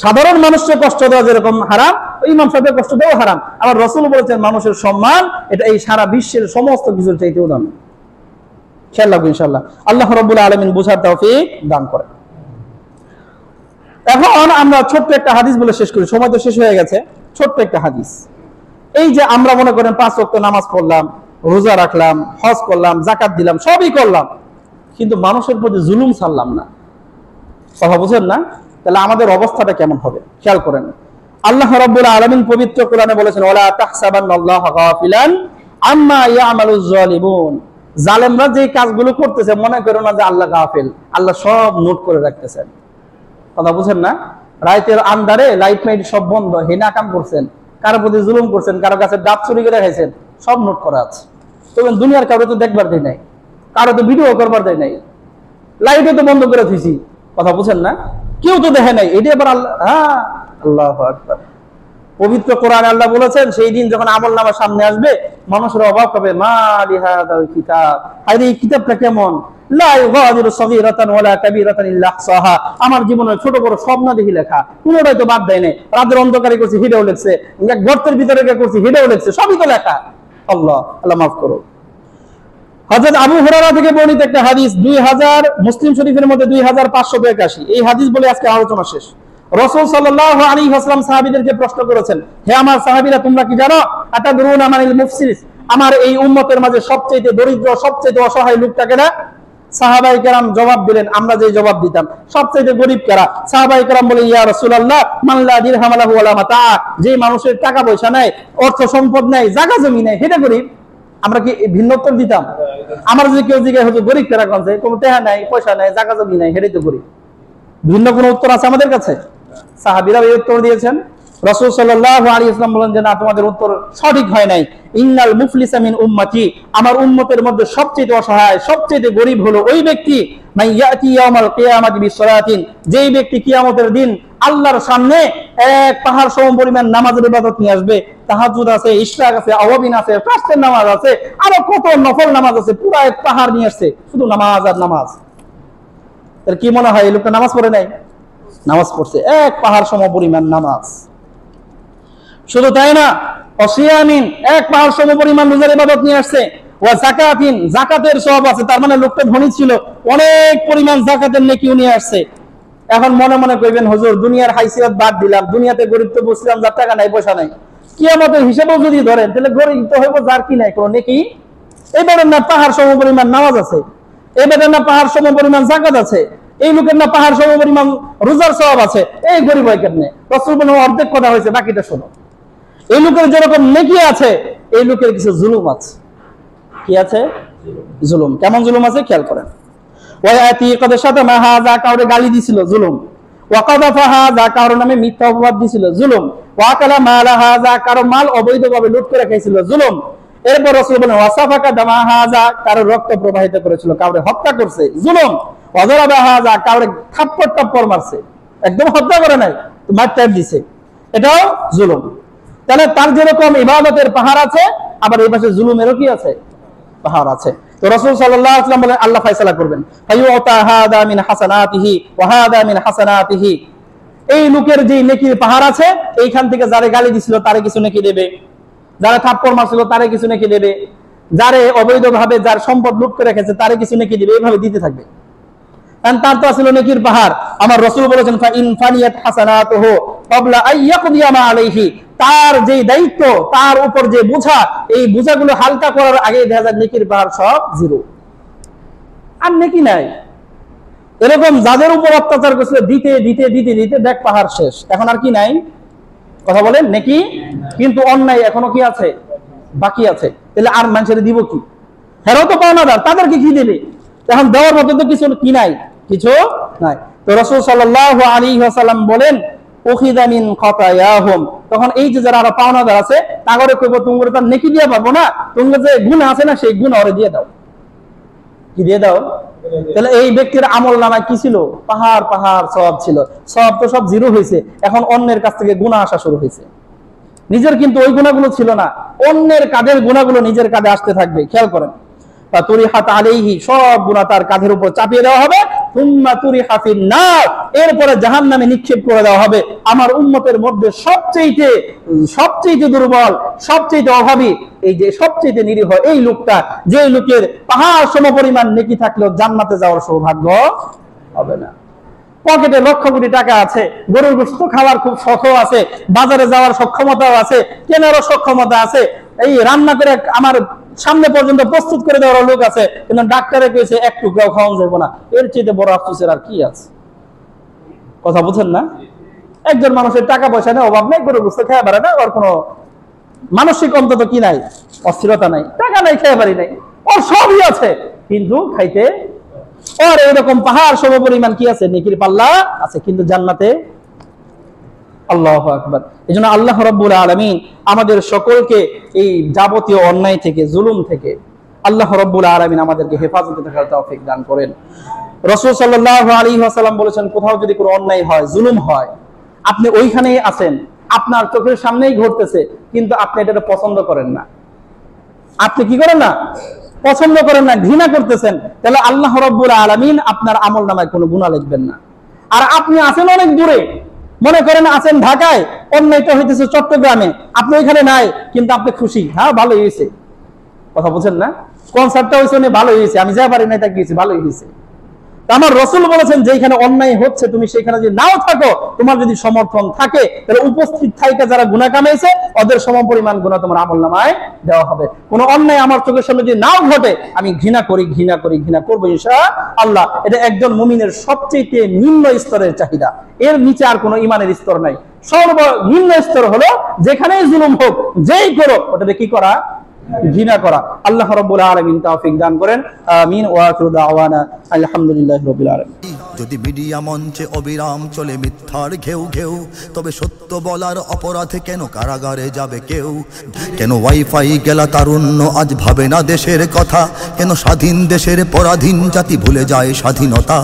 সাধারণ মানুষকে কষ্ট দেওয়া যেরকম হারাম, ইমাম সাহেবের কষ্ট দেওয়া হারাম। আবার রাসূল বলেছেন মানুষের সম্মান এটা এই সারা বিশ্বের সমস্ত কিছুর চাইতেও দামি। খেয়াল রাখবেন ইনশাআল্লাহ। আল্লাহ রাব্বুল আলামিন বুঝার তৌফিক দান করেন। এখন আমরা ছোট্ট একটা হাদিস বলে শেষ করি, সময় তো শেষ হয়ে গেছে। ছোট্ট একটা হাদিস, এই যে আমরা মনে করেন 5 ওয়াক্ত নামাজ পড়লাম, রোজা রাখলাম, হজ করলাম, যাকাত দিলাম, সবই করলাম, কিন্তু মানুষের প্রতি জুলুম ছাড়লাম না। কথা বুঝেন না? তাহলে আমাদের অবস্থাটা কেমন হবে? খেয়াল করেন, আল্লাহ রাব্বুল আলামিন পবিত্র কোরআনে বলেছেন, ওয়ালা তাহসাবান্নাল্লাহা গাফিলান আম্মা ইয়ামালুজ জালিমুন, জালেমরা যে কাজগুলো করতেছে মনে করো না যে আল্লাহ গাফিল, আল্লাহ সব নোট করে রাখতেছেন। কথা বুঝেন না? রাতের আন্ধারে লাইট মাইট সব বন্ধ, হেনা কাম করছেন, কারো প্রতি জুলুম করছেন, কারো কাছে ডাব চুরি করে খাইছেন, সব নোট করা আছে। তবে দুনিয়ার কারো তো দেখবার দেয় নাই, কারো তো ভিডিও করবার দেয় নাই, লাইটও তো বন্ধ করে দিয়েছি। কথা বুঝেন না? কেউ তো দেখে নাই। এটা আবার আল্লাহ, হ্যাঁ, আল্লাহু আকবার। পবিত্র কোরআনে আল্লাহ বলেছেন সেই দিন যখন আমলনামা সামনে আসবে মানুষের অবাক হবে, মা লিহাদাল কিতাব, আরে এই কিতাবটা কেমন, লা ইউগাদিরু সগীরাতান ওয়ালা কাবীরাতান ইল্লা আহসাহা, আমার জীবনে ছোট বড় সব না দেখি লেখা, কোনোটাই তো বাদ দেয় নাই। রাতের অন্ধকারে করছি, হেডেও লেখছে, গর্তের ভিতরে করছি, হেডেও লেখছে, সবই তো লেখা। আল্লাহ আল্লাহ মাফ করো। হযরত আবু হুরায়রা থেকে বর্ণিত একটা হাদিস, 2000 মুসলিম শরীফের মধ্যে 2581, এই হাদিস বলে আজকে আলোচনা শেষ। রাসূল সাল্লাল্লাহু আলাইহি ওয়াসাল্লাম সাহাবীদেরকে প্রশ্ন করেছেন, হে আমার সাহাবীরা তোমরা কি জানো আতাদরুনা মানিল মুফসিস, আমার এই উম্মতের মাঝে সবচেয়ে দরিদ্র সবচেয়ে অসহায় লোকটা কেডা? সাহাবায়ে কেরাম জবাব দিলেন, আমরা যে জবাব দিতাম, সবচেয়ে গরীব কারা? সাহাবায়ে কেরাম বলে, ইয়া রাসূলুল্লাহ মান লা দিরহাম লাহু ওয়ালা মাতা, যে মানুষের টাকা পয়সা নাই, অর্থ সম্পদ নাই, জায়গা জমি নাই, সেটা গরীব। আমরা কি ভিন্ন উত্তর দিতাম? আমার যদি কেউ জিজ্ঞাসা হতো গরীব কারা, কোন কোনো টাকা নাই, পয়সা নাই, জায়গা জমি নাই, সেটাই তো গরীব। ভিন্ন কোনো উত্তর আছে আমাদের কাছে? সাহাবীরা এই উত্তর দিয়েছেন। রাসূল সাল্লাল্লাহু আলাইহি ওয়াসাল্লাম বলেন যে না, তোমাদের উত্তর সঠিক হয় নাই। ইন্নাল মুফলিসা মিন উম্মতি, আমার উম্মতের মধ্যে সবচেয়ে অসহায় সবচেয়ে গরীব হলো ওই ব্যক্তি, মান ইয়াতি ইয়াউমাল কিয়ামাতি বিসসালাতিন, যেই ব্যক্তি কিয়ামতের দিন আল্লাহর সামনে এক পাহাড় সম পরিমাণ নামাজের ইবাদত নিয়ে আসবে। তাহাজ্জুদ আছে, ইশরাক আছে, আওয়াবিন আছে, ফাজরের নামাজ আছে, আরো কত নফল নামাজ আছে, পুরো এক পাহাড় নিয়ে আসছে, শুধু নামাজ আর নামাজ। তার কি মনে হয় এই লোকটা নামাজ পড়ে নাই? নামাজ পড়ছে, এক পাহাড় সম পরিমাণ নামাজ। শুধু তাই না, অসিয়ামিন, এক পাহাড় সম পরিমাণ রোজার ইবাদত নিয়ে আসছে, ওয়া যাকাতিন, যাকাতের সওয়াব আছে, তার মানে লোকটা ধনী ছিল, অনেক পরিমাণ যাকাতের নেকিও নিয়ে আসছে। এখন মনে মনে কইবেন হুজুর দুনিয়ার হাইসিয়ত বাদ দিলাম, দুনিয়াতে গরিব তো বুঝলাম, যার টাকা নাই পয়সা নাই, কিয়ামতের হিসাবেও যদি ধরেন তাহলে গরিব তো হইব যার কি নাই কোনো নেকি। এবারে না পাহাড় সম পরিমাণ নামাজ আছে, এবারে না পাহাড় সম পরিমাণ যাকাত আছে, এই লোকের না পাহাড় সম পরিমাণ রোজার সওয়াব আছে, এই গরিব হয় কেমনে? রাসূল বলেন অর্ধেক কথা হয়েছে, বাকিটা শোনো। এই লোকের যেরকম নেকি আছে, এই লোকের কিছু জুলুম আছে। কি আছে? জুলুম। কেমন জুলুম আছে খেয়াল করেন। ওয়ায়াতি কাদের সাথে মাহাজা, কাউরে গালি দিছিল, জুলুম। ওয়াকাদাফা হাজা, কারো নামে মিথ্যা অপবাদ দিছিল, জুলুম। ওয়াকালা মালা হাজা, কারো মাল অবৈধভাবে লুট করে খাইছিল, জুলুম। এরপর রাসূল বলেন ওয়াসাফাকা দামা হাজা, কারো রক্ত প্রবাহিত করেছিল, কাউরে হত্যা করছে, জুলুম। ওয়াযরাবা হাজা, কাউরে থাপ্পড় টাপ্পড় মারছে, একদম হত্যা করে নাই, মারটাপ দিছে, এটাও জুলুম। তাহলে তার যেরকম ইবাদতের পাহাড় আছে, আবার এই পাশে জুলুমেরও কি আছে? পাহাড় আছে। তো রাসূল সাল্লাল্লাহু আলাইহি ওয়াসাল্লাম বলেন আল্লাহ ফয়সালা করবেন, ফায়ুতা হাদা মিন হাসানাতিহি ওয়া হাদা মিন হাসানাতিহি। এই লোকের যে নেকির পাহাড় আছে, এইখান থেকে যারে গালি দিছিল তারে কিছু নেকি দেবে, যারা থাপ্পড় মারছিল তারে কিছু নেকি দেবে, যারে অবৈধভাবে যার সম্পদ লুট করে রেখেছে তারে কিছু নেকি দিবে, এইভাবে দিতে থাকবে। কারণ তার তো আসলে নেকির পাহাড়। আমার রাসূল বলেছেন ফা ইন ফানিয়াত হাসানাতুহু ক্বাবলা আইয়াকদিয়া মা আলাইহি, তার যে দায়িত্ব, তার উপর যে বোঝা, এই বোঝাগুলো হালকা করার আগে দেখা যায় নেকির পাহাড় সব জিরো, আর নেকি নাই। এরকম যাদের উপর অত্যাচার করছিল দিতে দিতে দিতে দিতে দেখ পাহাড় শেষ, এখন আর কি নাই? কথা বলেন, নেকি কিন্তু অন্যায় এখনো কি আছে? বাকি আছে। তাহলে আর মানুষের দিব কি? হেরাও তো পাওনাদার, তাদেরকে কি দেবে? এখন দেওয়ার মতো তো কিছু কি নাই, কিছু নাই। তো রাসূল সাল্লাল্লাহু আলাইহি ওয়াসাল্লাম বলেন উখিযা মিন খাতায়াহুম, তখন এই যে যারা পাওনাদার আছে তাগরে কইব তোমরা তো নেকি দিয়া পাবো না, তোমরা যে গুনাহ আছে না সেই গুনাহ ওরে দিয়ে দাও। কি দিয়ে দাও? তাহলে এই ব্যক্তির আমল নামায় কি ছিল? পাহাড় পাহাড় সওয়াব ছিল, সওয়াব তো সব জিরো হয়েছে। এখন অন্যের কাছ থেকে গুনাহ আসা শুরু হয়েছে, নিজের কিন্তু ওই গুনাহগুলো ছিল না, অন্যের কাঁধের গুনাহগুলো নিজের কাঁধে আসতে থাকবে। খেয়াল করেন, তুরিহাত আলাইহি, সব গুনাহ তার কাঁধের উপর চাপিয়ে দেওয়া হবে, সুম্মা তুরিহা ফিন নার, এরপরে জাহান্নামে নিক্ষেপ করে দেওয়া হবে। আমার উম্মতের মধ্যে সবচেয়ে দুর্বল, সবচেয়ে অভাবী, এই যে সবচেয়ে নিরীহ এই লোকটা, যে লোকের পাহাড় সমপরিমাণ নেকি থাকলেও জান্নাতে যাওয়ার সৌভাগ্য হবে না। পকেটে লক্ষ কোটি টাকা আছে, গরুর গোশত খাওয়ার খুব শখও আছে, বাজারে যাওয়ার সক্ষমতাও আছে, কেনারও সক্ষমতা আছে, এই রান্না করে আমার সামনে পর্যন্ত প্রস্তুত করে দেওয়ার লোক আছে, কিন্তু ডাক্তারে কইছে এক টুকরাও খাওয়ানো যাবে না। এর চেয়ে বড় আফসোসের আর কি আছে? কথা বুঝেন না? একজন মানুষের টাকা পয়সা নেই, অভাব নেই, গরুর গোশত খেয়ে পারে না, ওর কোনো মানসিক অন্তত কি নাই, অস্থিরতা নাই, টাকা নাই, খেয়ে পারি নাই, ওর সবই আছে কিন্তু খাইতে, ওর এরকম পাহাড় সমপরিমাণ কি আছে? নেকির পাল্লা আছে, কিন্তু জান্নাতে। আল্লাহু আকবার। এজন্য আল্লাহ রাব্বুল আলামিন আমাদের সকলকে এই যাবতীয় অন্যায় থেকে, জুলুম থেকে আল্লাহ রাব্বুল আলামিন আমাদেরকে হেফাজতে থাকার তৌফিক দান করেন। রাসূল সাল্লাল্লাহু আলাইহি ওয়াসাল্লাম বলেছেন, কোথাও যদি কোনো অন্যায় হয়, জুলুম হয়, আপনি ওইখানেই আছেন, আপনার চোখের সামনেই ঘটতেছে, কিন্তু আপনি এটা পছন্দ করেন না, আপনি কি করেন না? পছন্দ করেন না, ঘৃণা করতেছেন, তাহলে আল্লাহ রাব্বুল আলামিন আপনার আমলনামায় কোনো গুনাহ লিখবেন না। আর আপনি আছেন অনেক দূরে, মনে করেন আছেন ঢাকায়, অন্যায়টা হইতেছে চট্টগ্রামে, আপনি ওইখানে নাই, কিন্তু আপনি খুশি, হ্যাঁ ভালোই হয়েছে। কথা বুঝেন না? কনসার্টটা হয়েছে ভালোই হয়েছে, আমি যা পারি নাই তা গিয়েছি, ভালোই হয়েছে। আমার রাসূল বলেছেন যেখানে অন্যায় হচ্ছে তুমি সেখানে যদি নাও থাকো, তোমার যদি সমর্থন থাকে, তাহলে উপস্থিত থাইকা যারা গুনাহ কামাইছে ওদের সমপরিমাণ গুনাহ তোমার আমলনামায় দেওয়া হবে। কোন অন্যায় আমার চোখের সামনে যদি নাও ঘটে, আমি ঘৃণা করবো ইনশাআল্লাহ। এটা একজন মুমিনের সবচেয়ে নিম্ন স্তরের চাহিদা, এর নিচে আর কোনো ইমানের স্তর নাই। সর্বনিম্ন স্তর হলো যেখানেই জুলুম হোক, যেই করো, ওটাতে কি করা? ঘৃণা করা। আল্লাহ রাব্বুল আলামিন তৌফিক দান করেন। আমিন। ওয়া আখিরু দাওয়ানা আলহামদুলিল্লাহি রাব্বিল আলামিন।
যদি মিডিয়া মঞ্চে অবিরাম চলে মিথ্যার ঘেউ ঘেউ, তবে সত্য বলার অপরাধে কেন কারাগারে যাবে কেউ? কেন ওয়াইফাই গেলা তারুণ্য আজ ভাবে না দেশের কথা? কেন স্বাধীন দেশের পরাধীন জাতি ভুলে যায় স্বাধীনতা?